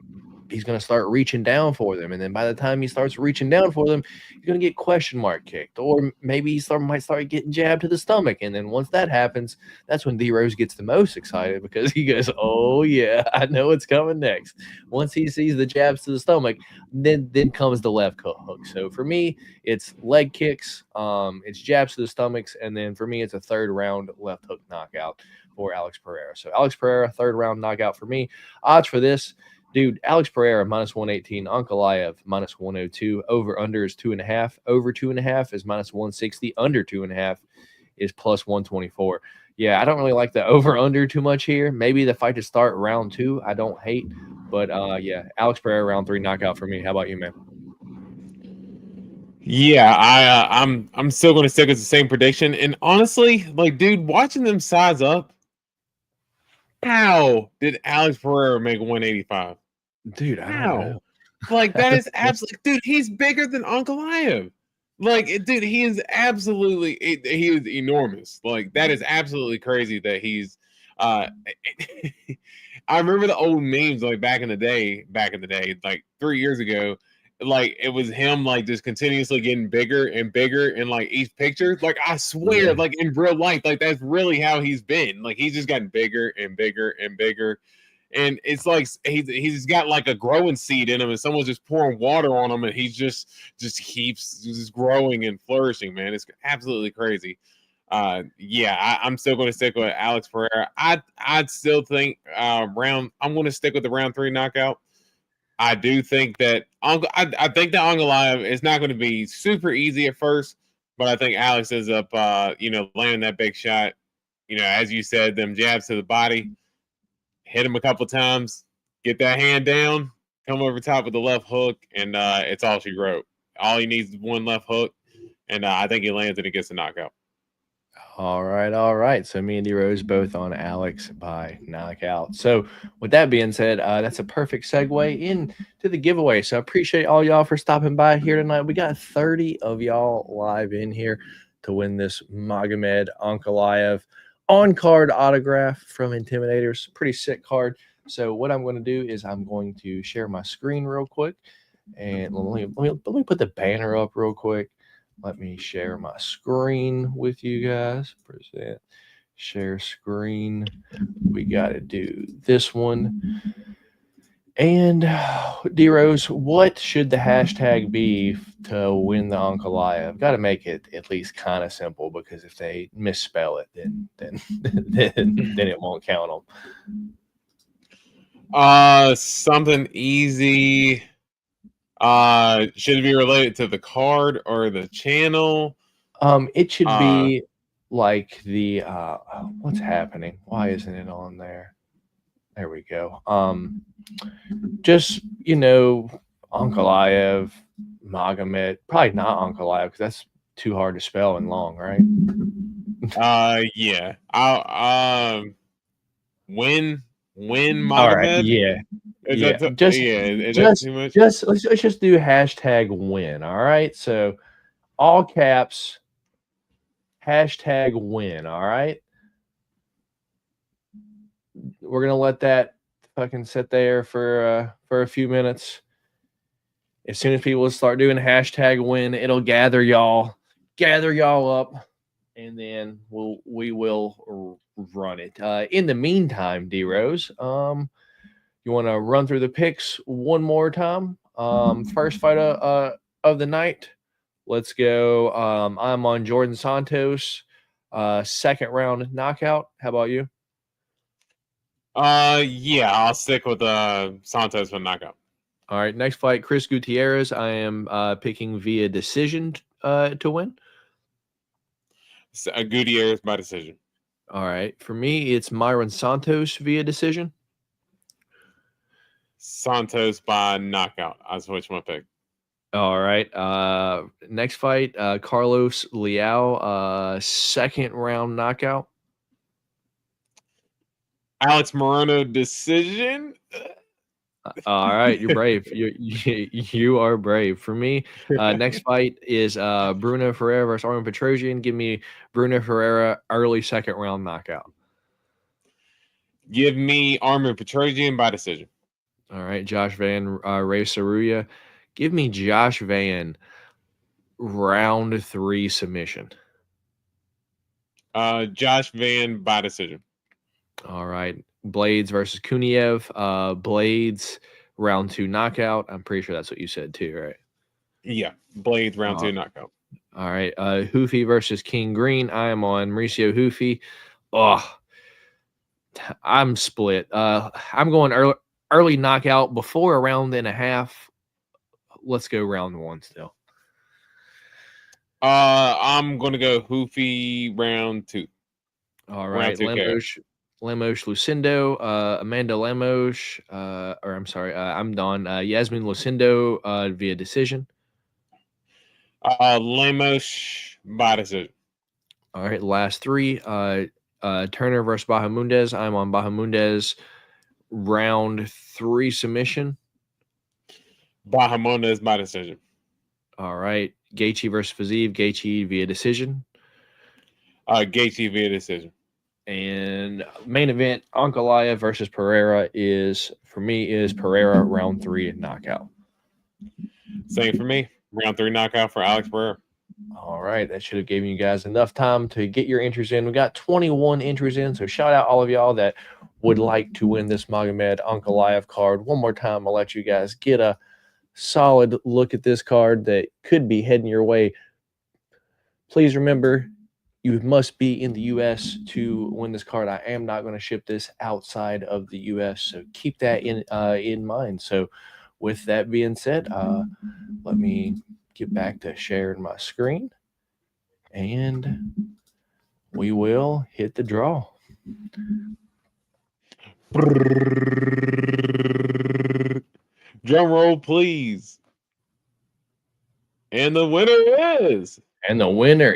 he's going to start reaching down for them. And then by the time he starts reaching down for them, he's going to get question mark kicked. Or maybe he might start getting jabbed to the stomach. And then once that happens, that's when D-Rose gets the most excited because he goes, oh, yeah, I know what's coming next. Once he sees the jabs to the stomach, then comes the left hook. So for me, it's leg kicks, it's jabs to the stomachs, and then for me, it's a third round left hook knockout for Alex Pereira. So Alex Pereira, third round knockout for me. Odds for this, dude, Alex Pereira minus 118, Ankalaev minus 102. Over under is 2.5. Over 2.5 is minus 160. Under 2.5 is plus 124. Yeah, I don't really like the over under too much here. Maybe the fight to start round 2, I don't hate. But yeah, Alex Pereira round 3 knockout for me. How about you, man? Yeah, I'm still going to stick with the same prediction. And honestly, like, dude, watching them size up, how did Alex Pereira make 185? Dude, I don't know. Like, that is absolutely, dude, he's bigger than Ankalaev. Like, dude, he is absolutely, he is enormous. Like, that is absolutely crazy that he's, I remember the old memes, like, back in the day, like 3 years ago, like, it was him, like, just continuously getting bigger and bigger in, like, each picture. Like, I swear, like, in real life, like, that's really how he's been. Like, he's just gotten bigger and bigger and bigger. And it's like he's got like a growing seed in him, and someone's just pouring water on him, and he's just keeps just growing and flourishing, man. It's absolutely crazy. Yeah, I'm still going to stick with Alex Pereira. I'd still think I'm going to stick with the round 3 knockout. I do think that I think that Ankalaev is not going to be super easy at first, but I think Alex ends up landing that big shot. As you said, them jabs to the body. Hit him a couple times, get that hand down, come over top with the left hook, and it's all she wrote. All he needs is one left hook, and I think he lands it and gets a knockout. All right. So me and D-Rose both on Alex by knockout. So with that being said, that's a perfect segue into the giveaway. So I appreciate all y'all for stopping by here tonight. We got 30 of y'all live in here to win this Magomed Ankalaev on-card autograph from Intimidators. Pretty sick card. So what I'm going to do is I'm going to share my screen real quick. And let me put the banner up real quick. Let me share my screen with you guys. Present, share screen. We got to do this one. And D-Rose, what should the hashtag be to win the Ankalaev? Got to make it at least kind of simple, because if they misspell it, then it won't count them. Something easy. Should it be related to the card or the channel? It should be like the what's happening? Why isn't it on there? There we go. Just Ankalaev, Magomed, probably not Ankalaev because that's too hard to spell and long, right? Yeah. I'll win Magomed. All right, yeah. Is yeah. that too much? Let's just do hashtag win. All right. So all caps, hashtag win. All right. We're gonna let that fucking sit there for a few minutes. As soon as people start doing hashtag win, it'll gather y'all up, and then we will run it. In the meantime, D-Rose, you want to run through the picks one more time? First fight of the night. Let's go. I'm on Jordan Santos, second round knockout. How about you? Yeah, I'll stick with Santos for knockout. All right, next fight, Chris Gutierrez. I am picking via decision to win. Gutierrez by decision. All right, for me, it's Myron Santos via decision. Santos by knockout. I'll switch my pick. All right. Next fight, Carlos Leao, second round knockout. Alex Moreno decision. All right, you're brave. You are brave. For me, next fight is Bruno Ferreira versus Armin Petrosian. Give me Bruno Ferreira early second round knockout. Give me Armin Petrosian by decision. All right, Josh Van Ray Saruya. Give me Josh Van round 3 submission. Josh Van by decision. All right, Blades versus Kuniev. Blades round 2 knockout. I'm pretty sure that's what you said too, right? Yeah, Blades round 2 knockout. All right, Hoofy versus King Green. I am on Mauricio Hoofy. Oh, I'm split. I'm going early knockout before a round and a half. Let's go round 1 still. I'm gonna go Hoofy round 2. All right, Lemos Lucindo, Amanda Lemos, or I'm sorry, I'm Don. Yasmin Lucindo via decision. Lemos by decision. All right, last 3. Turner versus Bahamundez. I'm on Bahamundez round 3 submission. Bahamundez by decision. All right, Gaethje versus Fiziev. Gaethje via decision. Gaethje via decision. And main event, Ankalaev versus Pereira is Pereira round 3 knockout. Same for me. Round 3 knockout for Alex Pereira. All right, that should have given you guys enough time to get your entries in. We got 21 entries in, so shout out all of y'all that would like to win this Magomed Ankalaev card. One more time, I'll let you guys get a solid look at this card that could be heading your way. Please remember, you must be in the U.S. to win this card. I am not going to ship this outside of the U.S., so keep that in mind. So with that being said, let me get back to sharing my screen, and we will hit the draw. Drum roll, please. And the winner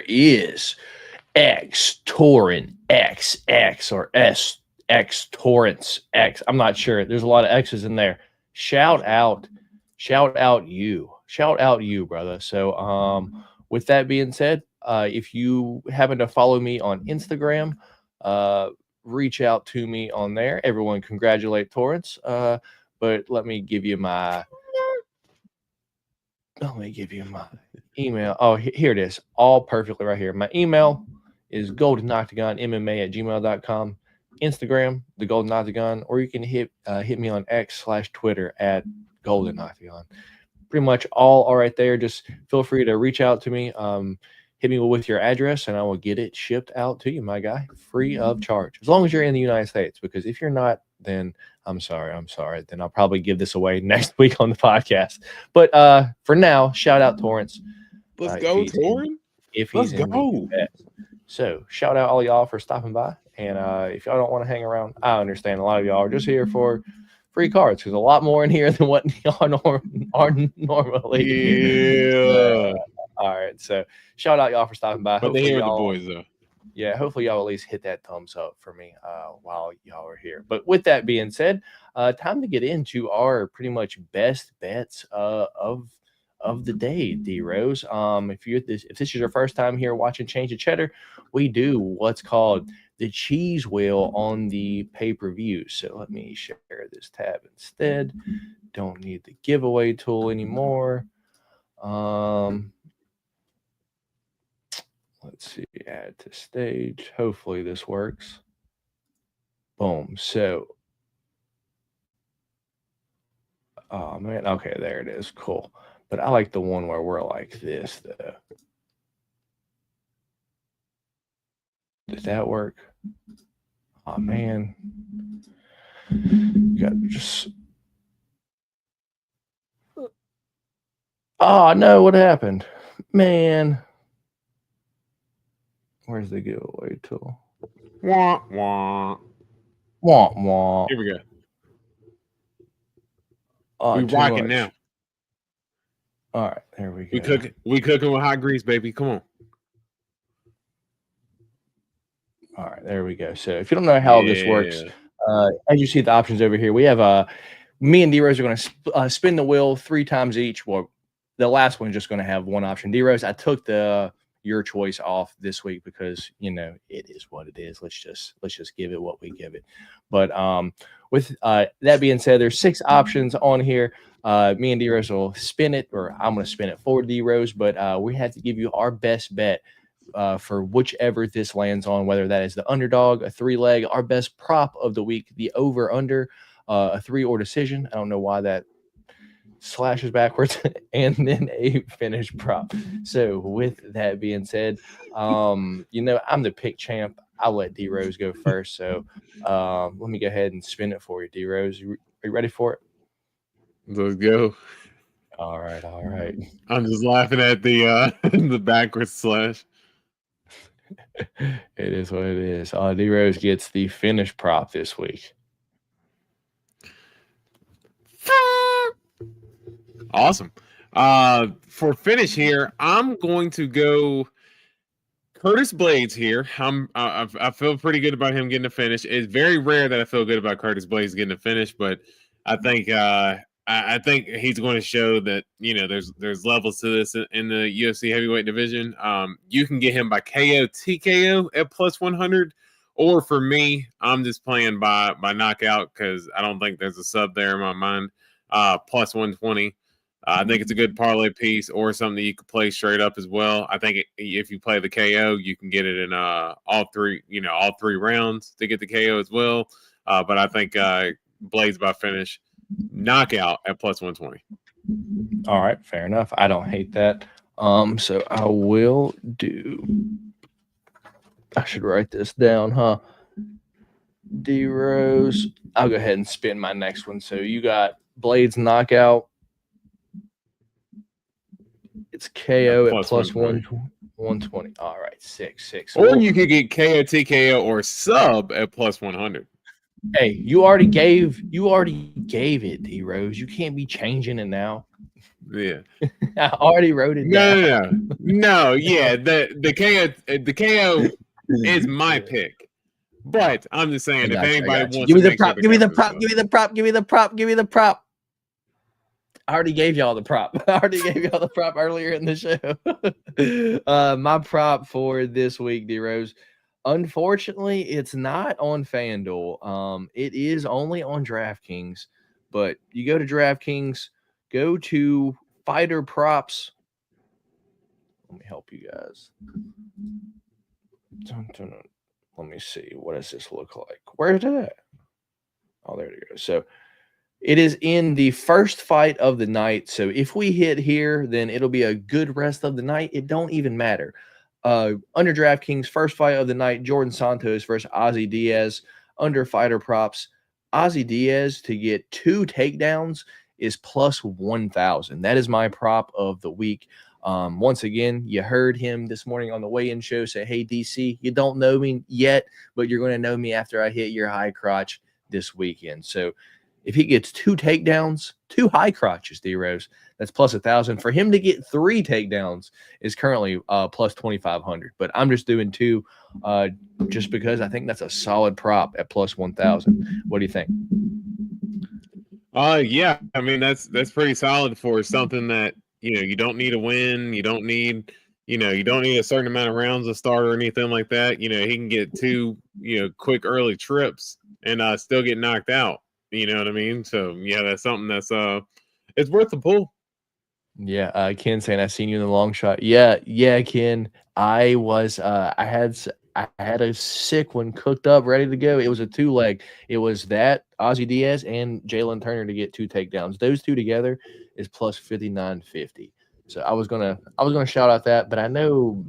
is X Torrent XX or X Torrents X. I'm not sure. There's a lot of X's in there. Shout out you, brother. So with that being said, if you happen to follow me on Instagram, reach out to me on there. Everyone congratulate Torrance. But let me give you my email. Oh, here it is. All perfectly right here. My email is goldenoctagonmma@gmail.com. Instagram, the Golden Octagon, or you can hit me on X/Twitter at Golden Octagon. Pretty much all right there. Just feel free to reach out to me. Hit me with your address, and I will get it shipped out to you, my guy, free of charge. As long as you're in the United States, because if you're not, then I'm sorry. Then I'll probably give this away next week on the podcast. But for now, shout out Torrance. Let's go, Torrance. Let's go. So shout out all y'all for stopping by. And if y'all don't want to hang around, I understand. A lot of y'all are just here for free cards. There's a lot more in here than what y'all are normally. Yeah. All right. So shout out y'all for stopping by. But they hear the boys though. Yeah, hopefully y'all at least hit that thumbs up for me while y'all are here. But with that being said, time to get into our pretty much best bets of the day, D Rose. If this is your first time here watching Change the Cheddar, we do what's called the cheese wheel on the pay-per-view. So let me share this tab instead. Don't need the giveaway tool anymore. Let's see, add to stage. Hopefully this works. Boom. So, oh man, okay, there it is. Cool. But I like the one where we're like this, though. Did that work? Oh man. You got just. Oh no, what happened? Man. Where's the giveaway tool? Wah, wah. Wah, wah. Here we go. Oh, we rocking now. All right, there we go. We cooking with hot grease, baby. Come on. All right, there we go. So if you don't know how this works, as you see the options over here, we have me and D-Rose are going to spin the wheel 3 times each. Well, the last one's just going to have one option. D-Rose, I took your choice off this week because it is what it is. Let's just give it what we give it. But with that being said, there's 6 options on here. Me and D-Rose will spin it, or I'm going to spin it for D-Rose, but we have to give you our best bet for whichever this lands on, whether that is the underdog, a 3-leg, our best prop of the week, the over-under, a 3 or decision. I don't know why that slashes backwards, and then a finish prop. So with that being said, I'm the pick champ. I'll let D-Rose go first. So let me go ahead and spin it for you, D-Rose. Are you ready for it? Let's go. All right. I'm just laughing at the the backwards slash. It is what it is. D-Rose gets the finish prop this week. Awesome. For finish here, I'm going to go Curtis Blades here. I feel pretty good about him getting a finish. It's very rare that I feel good about Curtis Blades getting a finish, but I think I think he's going to show that there's levels to this in the UFC heavyweight division. You can get him by KO TKO at +100, or for me, I'm just playing by knockout because I don't think there's a sub there in my mind. +120. I think it's a good parlay piece or something that you could play straight up as well. I think if you play the KO, you can get it in all three rounds to get the KO as well. But I think Blades by finish, knockout at +120. All right, fair enough. I don't hate that. So I will do. I should write this down, huh? D-Rose. I'll go ahead and spin my next one. So you got Blades knockout. It's KO at +120. All right, 6. Or you could get KO TKO or sub at +100. Hey, you already gave it, D-Rose. You can't be changing it now. Yeah. I already wrote it down. No, yeah. The KO is my pick. But I'm just saying, if anybody wants give me the prop, give me the prop. I already gave y'all the prop. Earlier in the show. My prop for this week, D-Rose. Unfortunately, it's not on FanDuel. It is only on DraftKings. But you go to DraftKings, go to Fighter Props. Let me help you guys. Let me see. What does this look like? Where is it at? Oh, there it goes. So it is in the first fight of the night. So if we hit here, then it'll be a good rest of the night. It don't even matter. Under DraftKings, first fight of the night, Jordan Santos versus Ozzy Diaz. Under Fighter Props, Ozzy Diaz to get 2 takedowns is +1,000. That is my prop of the week. Once again, you heard him this morning on the weigh-in show say, hey, DC, you don't know me yet, but you're going to know me after I hit your high crotch this weekend. So if he gets 2 takedowns, 2 high crotches, D-Rose, that's +1,000. For him to get 3 takedowns is currently +2,500. But I'm just doing 2 just because I think that's a solid prop at +1,000. What do you think? Yeah, I mean that's pretty solid for something that you don't need a win, you don't need a certain amount of rounds to start or anything like that. He can get 2 quick early trips and still get knocked out. You know what I mean? So yeah, that's something that's it's worth the pull. Yeah, Ken saying I seen you in the long shot. Yeah, Ken. I was I had a sick one cooked up, ready to go. It was a 2-leg. It was that Ozzy Diaz and Jalen Turner to get 2 takedowns. Those 2 together is +5,950. So I was gonna shout out that, but I know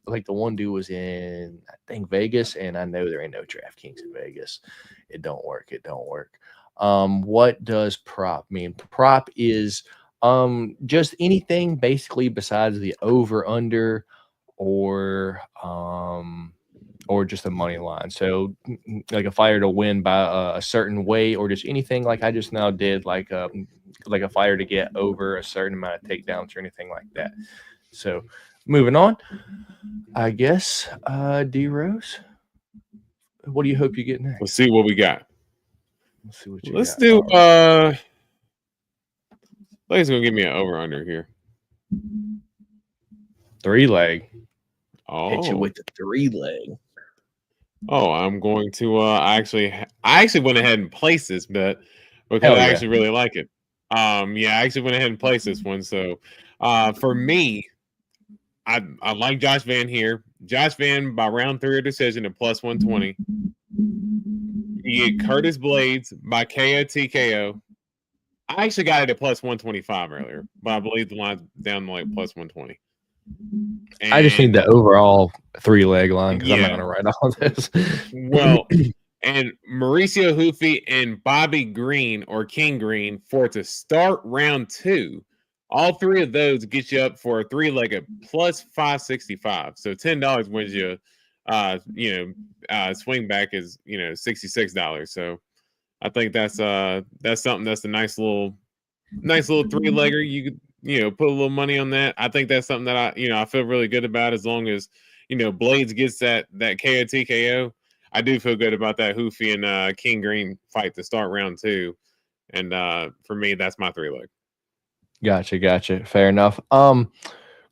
like the one dude was in I think Vegas, and I know there ain't no DraftKings in Vegas. It don't work. What does prop mean? Prop is just anything basically besides the over under or just a money line. So like a fighter to win by a certain way, or just anything like I just now did, like a fighter to get over a certain amount of takedowns or anything like that. So moving on, I guess D-Rose, What do you hope you get next? Let's see what we got. Let's see what you Let's got. do Blake's gonna give me an over under here. 3-leg. Oh, Hit you with the 3-leg. Oh, I'm going to I actually went ahead and placed this bet because I actually really like it. I actually went ahead and placed this one. So for me, I like Josh Van here. Josh Van by round 3 of decision at plus 120. You get Curtis Blades by KO TKO. I actually got it at plus 125 earlier, but I believe the line's down to like plus 120. And I just need the overall 3-leg line because I'm not going to write all this. Well, and Mauricio Hoofy and Bobby Green or King Green for to start round 2. All 3 of those get you up for a 3-leg at plus 565. So $10 wins you. Swing back is $66. So I think that's something that's a nice little 3-legger. You could put a little money on that. I think that's something that I feel really good about as long as Blades gets that KO TKO. I do feel good about that Hoofy and King Green fight to start round 2. And for me, that's my 3-leg. Gotcha. Fair enough.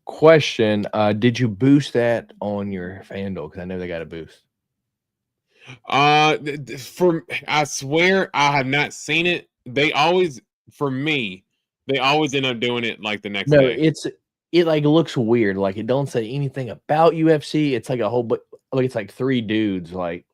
Question: did you boost that on your FanDuel? Because I know they got a boost. I swear I have not seen it. They always end up doing it like the next day. It like looks weird. Like it don't say anything about UFC. It's like a whole, but like it's like 3 dudes like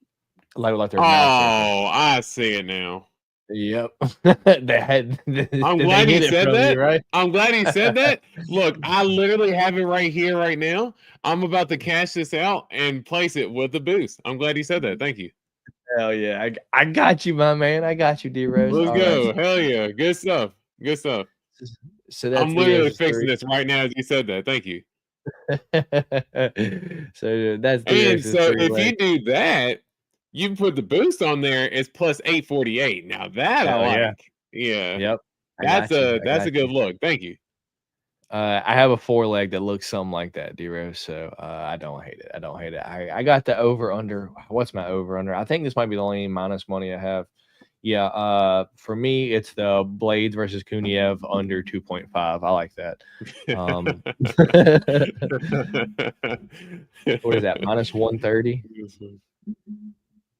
they're. Oh, I see it now. Yep. I'm glad he said that. Right? I'm glad he said that. Look, I literally have it right here, right now. I'm about to cash this out and place it with the boost. I'm glad he said that. Thank you. Hell yeah. I got you, my man. I got you, D-Rose. Let's go. Right. Hell yeah. Good stuff. So that's I'm literally fixing this right now as you said that. Thank you. So that's and so if you do that, you put the boost on there. It's plus 848. Now that I like. Yeah. Yep. That's a good look. Thank you. I have a 4-leg that looks something like that, D-Rose. So I don't hate it. I got the over under. What's my over under? I think this might be the only minus money I have. Yeah. For me, it's the Blades versus Kuniev under 2.5. I like that. What is that? Minus 130.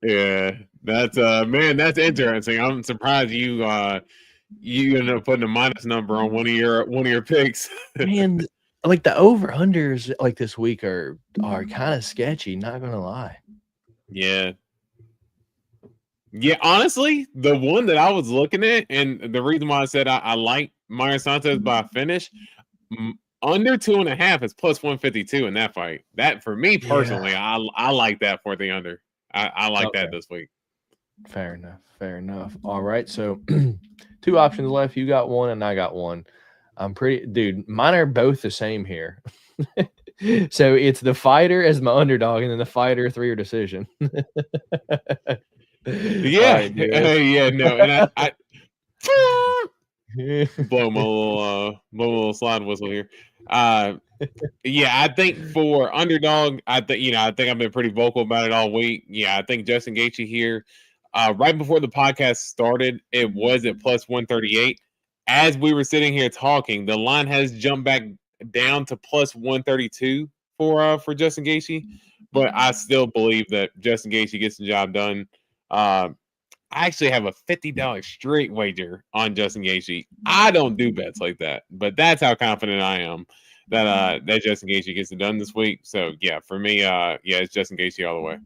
Yeah, that's that's interesting. I'm surprised you ended up putting a minus number on one of your picks. Man, like the over unders like this week are kind of sketchy, not gonna lie. Yeah, honestly, the one that I was looking at, and the reason why I said I like Mario Santos by finish, under 2.5 is plus 152 in that fight. That for me personally, I like that for the under. I like that this week. Fair enough. All right. So 2 options left. You got one and I got one. Dude, mine are both the same here. So it's the fighter as my underdog and then the fighter 3 or decision. Yeah. Right, no. And I blow my little slide whistle here. I think for underdog, I think I've been pretty vocal about it all week. Yeah, I think Justin Gaethje here. Right before the podcast started, it was at plus 138. As we were sitting here talking, the line has jumped back down to plus 132 for Justin Gaethje. But I still believe that Justin Gaethje gets the job done. I actually have a $50 straight wager on Justin Gaethje. I don't do bets like that, but that's how confident I am that Justin Gaethje gets it done this week. So yeah, for me, it's Justin Gaethje all the way.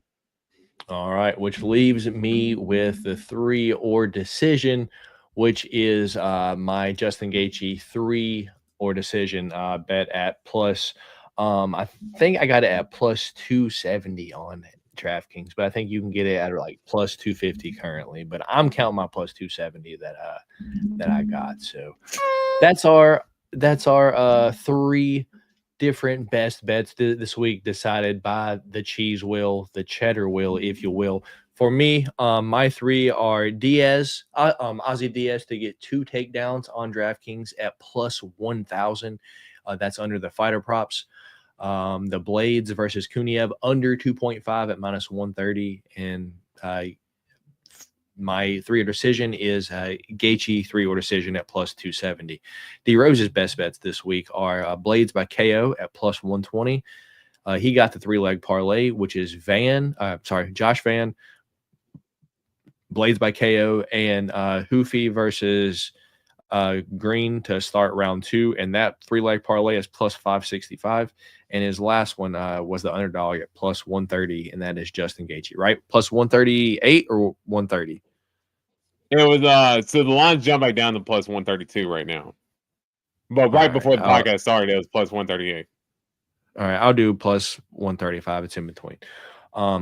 All right, which leaves me with the 3 or decision, which is my Justin Gaethje 3 or decision bet at plus. I think I got it at plus 270 on DraftKings, but I think you can get it at like plus 250 currently. But I'm counting my plus 270 that I got. So that's our 3 different best bets this week, decided by the cheese wheel, the cheddar wheel, if you will. For me, my 3 are Diaz, Ozzy Diaz to get 2 takedowns on DraftKings at plus 1,000. That's under the fighter props. The Blades versus Kuniev under 2.5 at -130. And my 3-or decision is Gaethje 3-or decision at +270. D Rose's best bets this week are Blades by KO at +120. He got the 3-leg parlay, which is Josh Van, Blades by KO, and Hoofy versus Green to start round 2. And that 3-leg parlay is +565. And his last one was the underdog at +130, and that is Justin Gaethje, right? +138 or 130? It was so the lines jump back down to +132 right now. But right before the podcast started, it was +138. All right, I'll do +135. It's in between.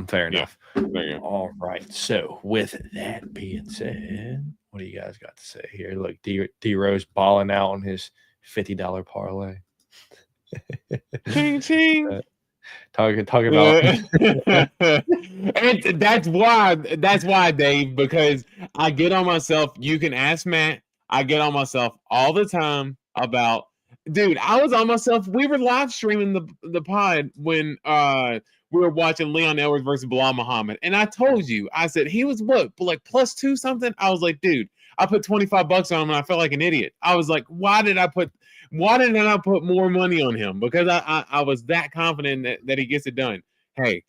Fair enough. There you go. All right. So with that being said, what do you guys got to say here? Look, D Rose balling out on his $50 parlay. Ching ching. Talking about and that's why, Dave, because I get on myself. You can ask Matt. I get on myself all the time about, dude, I was on myself. We were live streaming the pod when we were watching Leon Edwards versus Bilal Muhammad. And I told you, I said, he was what, like +2 something? I was like, dude, I put $25 on him and I felt like an idiot. I was like, why did I put more money on him? Because I was that confident that he gets it done. Hey,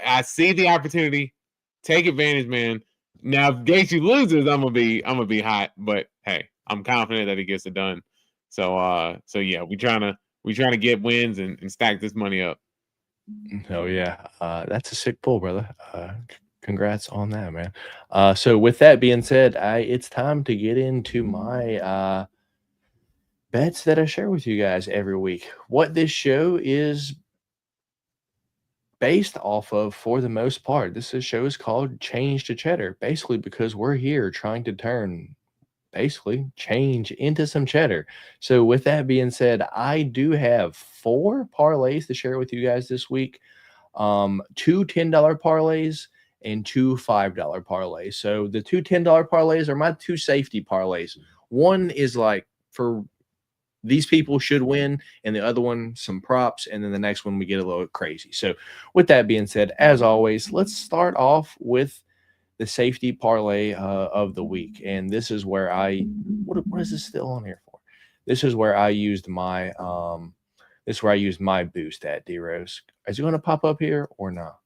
I see the opportunity. Take advantage, man. Now, if Gaethje loses, I'm gonna be hot. But hey, I'm confident that he gets it done. So yeah, we trying to get wins and stack this money up. Oh yeah, that's a sick pull, brother. Congrats on that, man. So with that being said, it's time to get into my bets that I share with you guys every week. What this show is based off of, for the most part, this show is called Change to Cheddar, basically because we're here trying to turn change into some cheddar. So with that being said, I do have 4 parlays to share with you guys this week. 2 $10 parlays and 2 $5 parlays. So the 2 $10 parlays are my 2 safety parlays. One is like for these people should win, and the other one some props, and then the next one we get a little crazy. So with that being said, as always, let's start off with the safety parlay of the week. And this is where what is this still on here for? This is where I used my boost at D Rose. Is it going to pop up here or not?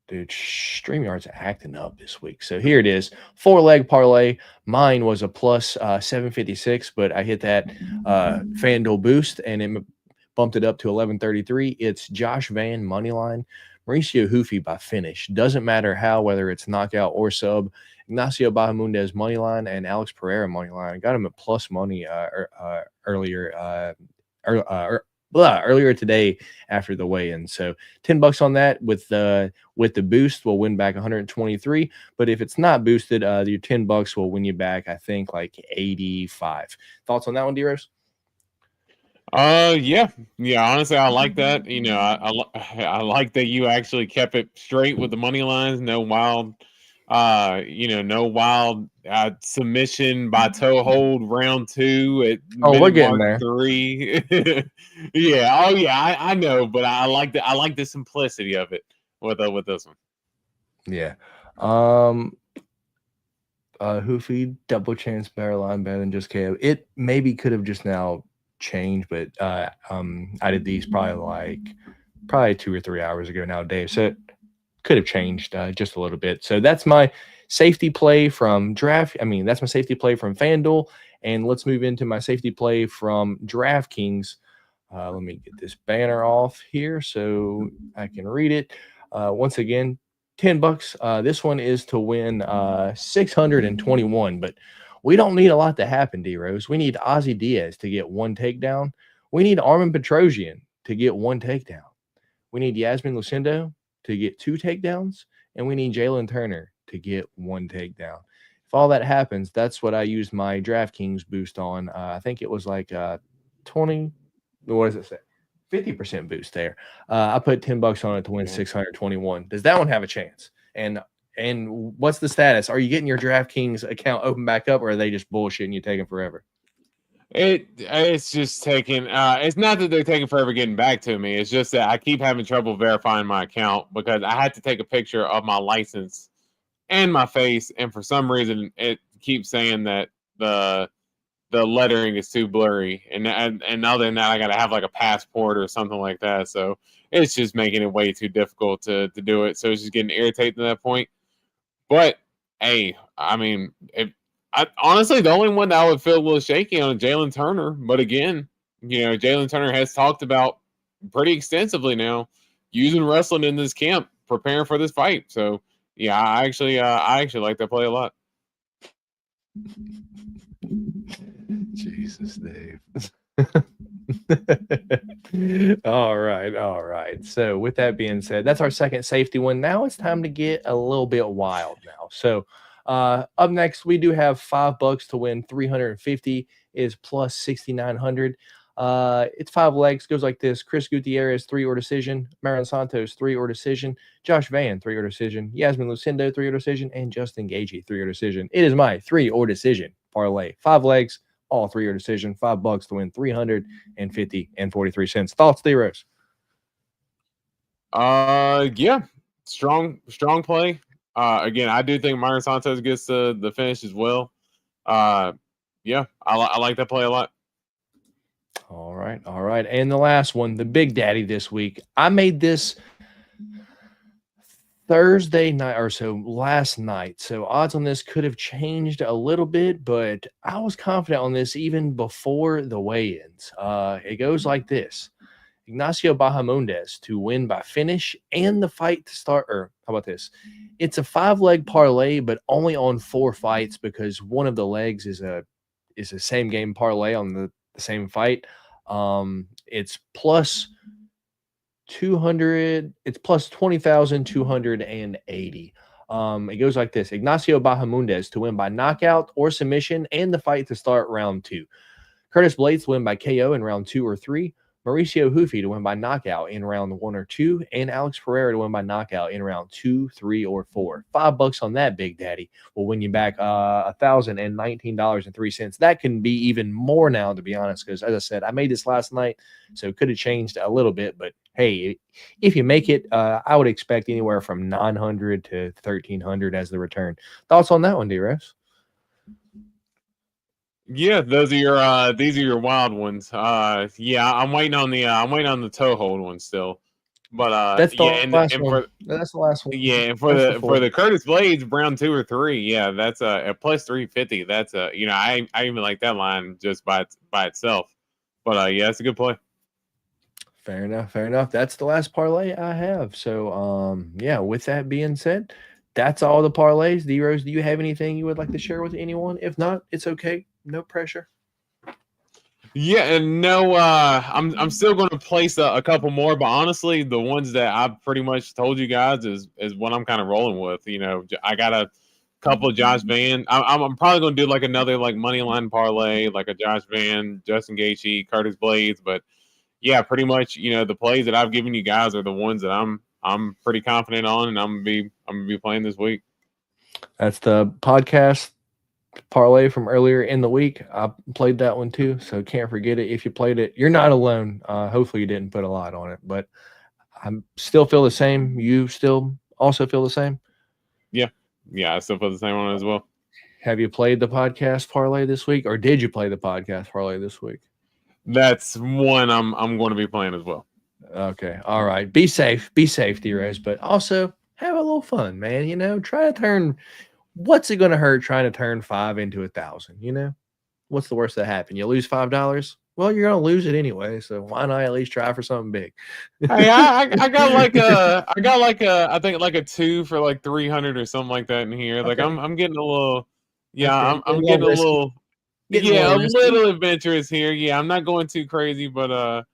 Dude, StreamYard's acting up this week. So here it is. 4-leg parlay. Mine was a +756, but I hit that FanDuel boost and it bumped it up to 1133. It's Josh Van money line. Mauricio Hoofy by finish. Doesn't matter how, whether it's knockout or sub. Ignacio Bahamundes money line and Alex Pereira money line. I got him at plus money earlier today after the weigh-in. So $10 on that with the boost will win back 123. But if it's not boosted, your $10 will win you back, I think, like 85. Thoughts on that one, D-Rose? Yeah. Honestly, I like that. You know, I like that you actually kept it straight with the money lines. No wild, submission by toe hold round 2 at we're getting there. 3. Yeah. Oh yeah. I know, but I like the simplicity of it with this one. Yeah. Hoofy double chance barrel line better than just KO. It maybe could have just now changed, but I did these probably 2 or 3 hours ago now, Dave. So it could have changed just a little bit. So that's my safety play from that's my safety play from FanDuel. And let's move into my safety play from DraftKings. Let me get this banner off here so I can read it. Once again, $10. This one is to win 621, but we don't need a lot to happen, D-Rose. We need Ozzy Diaz to get 1 takedown. We need Armin Petrosian to get 1 takedown. We need Yasmin Lucindo to get 2 takedowns. And we need Jalen Turner to get 1 takedown. If all that happens, that's what I used my DraftKings boost on. I think it was like 20. What does it say? 50% boost there. I put $10 on it to win 621. Does that one have a chance? And what's the status? Are you getting your DraftKings account open back up, or are they just bullshitting you taking forever? It's just taking. It's not that they're taking forever getting back to me. It's just that I keep having trouble verifying my account because I had to take a picture of my license and my face, and for some reason it keeps saying that the lettering is too blurry, and other than that, I got to have like a passport or something like that. So it's just making it way too difficult to do it. So it's just getting irritated at that point. But hey, I mean, honestly, the only one that I would feel a little shaky on is Jalen Turner. But again, Jalen Turner has talked about pretty extensively now using wrestling in this camp, preparing for this fight. So yeah, I actually like that play a lot. Jesus, Dave. All right. So with that being said, that's our second safety one. Now it's time to get a little bit wild now. So up next, we do have $5 to win 350 is plus 6,900. It's 5 legs, goes like this: Chris Gutierrez, 3 or decision; Marin Santos, 3 or decision; Josh Van, 3 or decision; Yasmin Lucindo, 3 or decision; and Justin Gaethje, 3 or decision. It is my 3 or decision parlay. 5 legs, all 3 or decision. $5 to win 350 and 43 cents. Thoughts, D-Rose? Yeah, strong play. Again, I do think Marin Santos gets the finish as well. Yeah, I like that play a lot. All right. And the last one, the big daddy this week. I made this Thursday night or so, last night. So odds on this could have changed a little bit, but I was confident on this even before the weigh-ins. It goes like this: Ignacio Bahamondes to win by finish and the fight to start. Or how about this? It's a 5-leg parlay, but only on 4 fights because one of the legs is a same game parlay on the same fight. It's plus 200. It's plus 20,280. It goes like this: Ignacio Bahamondes to win by knockout or submission and the fight to start round 2. Curtis Blades to win by KO in round 2 or 3. Mauricio Hufi to win by knockout in round 1 or 2, and Alex Pereira to win by knockout in round 2, 3, or 4. $5 on that, Big Daddy, will win you back $1,019.03. That can be even more now, to be honest, because as I said, I made this last night, so it could have changed a little bit. But hey, if you make it, I would expect anywhere from 900 to 1,300 as the return. Thoughts on that one, D-Rose? Yeah, these are your wild ones. Yeah, I'm waiting on the toe hold one still. But that's the last one. That's the last one. Yeah, and for the Curtis Blades round 2 or 3, yeah, that's at plus 350. That's I even like that line just by itself. But yeah, it's a good play. Fair enough. That's the last parlay I have. So yeah, with that being said, that's all the parlays. D-Rose, do you have anything you would like to share with anyone? If not, it's okay. No pressure. Yeah, and no, I'm still going to place a couple more, but honestly, the ones that I've pretty much told you guys is what I'm kind of rolling with. I got a couple of Josh Van. I'm probably going to do like another like money line parlay, like a Josh Van, Justin Gaethje, Curtis Blades. But yeah, pretty much, the plays that I've given you guys are the ones that I'm pretty confident on, and I'm gonna be playing this week. That's the podcast parlay from earlier in the week. I played that one too, so can't forget it. If you played it, you're not alone. Hopefully you didn't put a lot on it, but I still feel the same. You still also feel the same? Yeah, I still feel the same on it as well. Have you played the podcast parlay this week, or did you play the podcast parlay this week? That's one I'm going to be playing as well. Okay, all right. Be safe, D-Rose, but also have a little fun, man. Try to turn. What's it going to hurt trying to turn 5 into 1,000? What's the worst that happened? You lose $5? Well, you're going to lose it anyway. So why not at least try for something big? Hey, I got like I think like a 2 for like 300 or something like that in here. Okay. Like I'm getting a little, yeah, okay. I'm getting a little, a little adventurous here. Yeah, I'm not going too crazy, but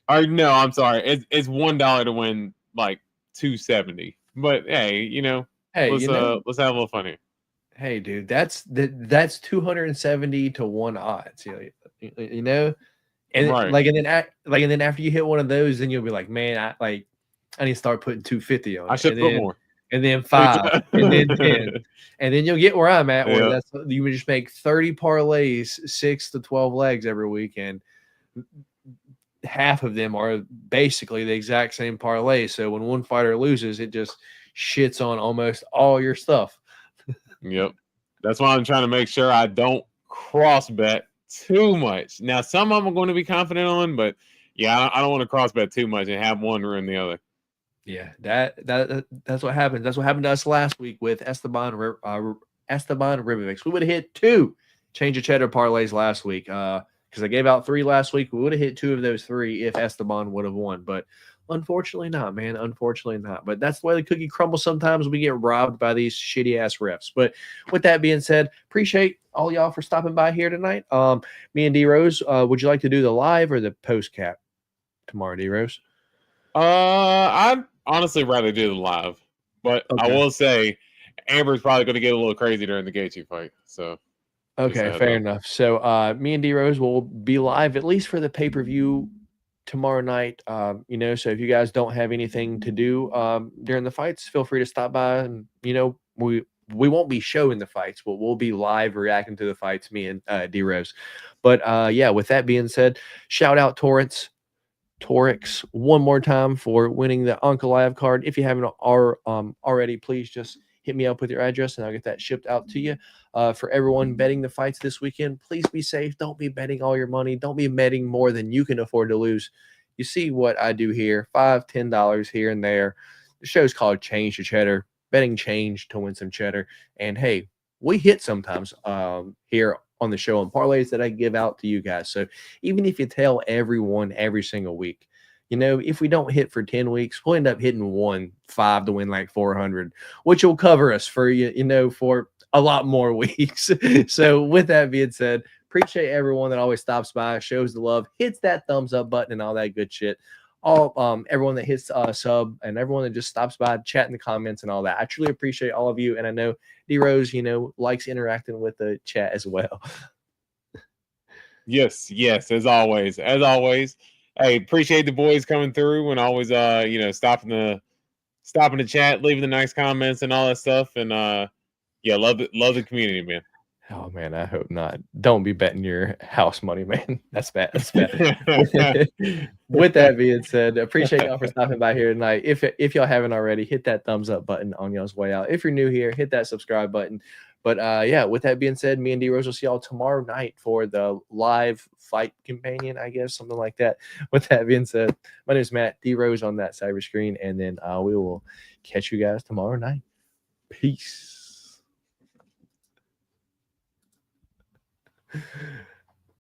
or no, I'm sorry. It's $1 to win like 270. But hey, hey, let's have a little fun here. Hey, dude, that's 270 to 1 odds. And right. and then after you hit one of those, then you'll be like, man, I need to start putting 250 on. I should put more. and then 5, and then 10. And then you'll get where I'm at, where that's you would just make 30 parlays, 6 to 12 legs every weekend. Half of them are basically the exact same parlay. So when one fighter loses, it just shits on almost all your stuff. Yep. That's why I'm trying to make sure I don't cross bet too much. Now, some of them I'm going to be confident on, but yeah, I don't want to cross bet too much and have one ruin the other. Yeah, that's what happened. That's what happened to us last week with Esteban Ribovics. We would have hit 2 change of cheddar parlays last week. Because I gave out 3 last week. We would have hit 2 of those 3 if Esteban would have won. But unfortunately not, man. Unfortunately not. But that's the way the cookie crumbles. Sometimes we get robbed by these shitty-ass refs. But with that being said, appreciate all y'all for stopping by here tonight. Me and D-Rose, would you like to do the live or the post-cap tomorrow, D-Rose? I'd honestly rather do the live. But I will say, Amber's probably going to get a little crazy during the Gaethje fight. So... Okay, fair enough. So me and D-Rose will be live at least for the pay-per-view tomorrow night. So if you guys don't have anything to do during the fights, feel free to stop by and, we won't be showing the fights, but we'll be live reacting to the fights, me and D-Rose. But with that being said, shout out Torrix one more time for winning the Ankalaev card. If you haven't already, please just hit me up with your address and I'll get that shipped out to you. For everyone betting the fights this weekend, please be safe. Don't be betting all your money. Don't be betting more than you can afford to lose. You see what I do here, $5, $10 here and there. The show's called Change to Cheddar, betting change to win some cheddar. And hey, we hit sometimes here on the show on parlays that I give out to you guys. So even if you tell everyone every single week, if we don't hit for 10 weeks, we'll end up hitting 5 to win like 400, which will cover us for, for a lot more weeks. So with that being said, appreciate everyone that always stops by, shows the love, hits that thumbs up button and all that good shit. Everyone that hits sub and everyone that just stops by, chat in the comments and all that. I truly appreciate all of you. And I know D-Rose, likes interacting with the chat as well. Yes, as always. Hey, appreciate the boys coming through and always stopping the chat, leaving the nice comments and all that stuff. And love the community, man. Oh man, I hope not. Don't be betting your house money, man. That's bad. With that being said, appreciate y'all for stopping by here tonight. If y'all haven't already, hit that thumbs up button on y'all's way out. If you're new here, hit that subscribe button. But with that being said, me and D-Rose will see y'all tomorrow night for the live fight companion, I guess, something like that. With that being said, my name is Matt, D-Rose on that cyber screen, and then we will catch you guys tomorrow night. Peace.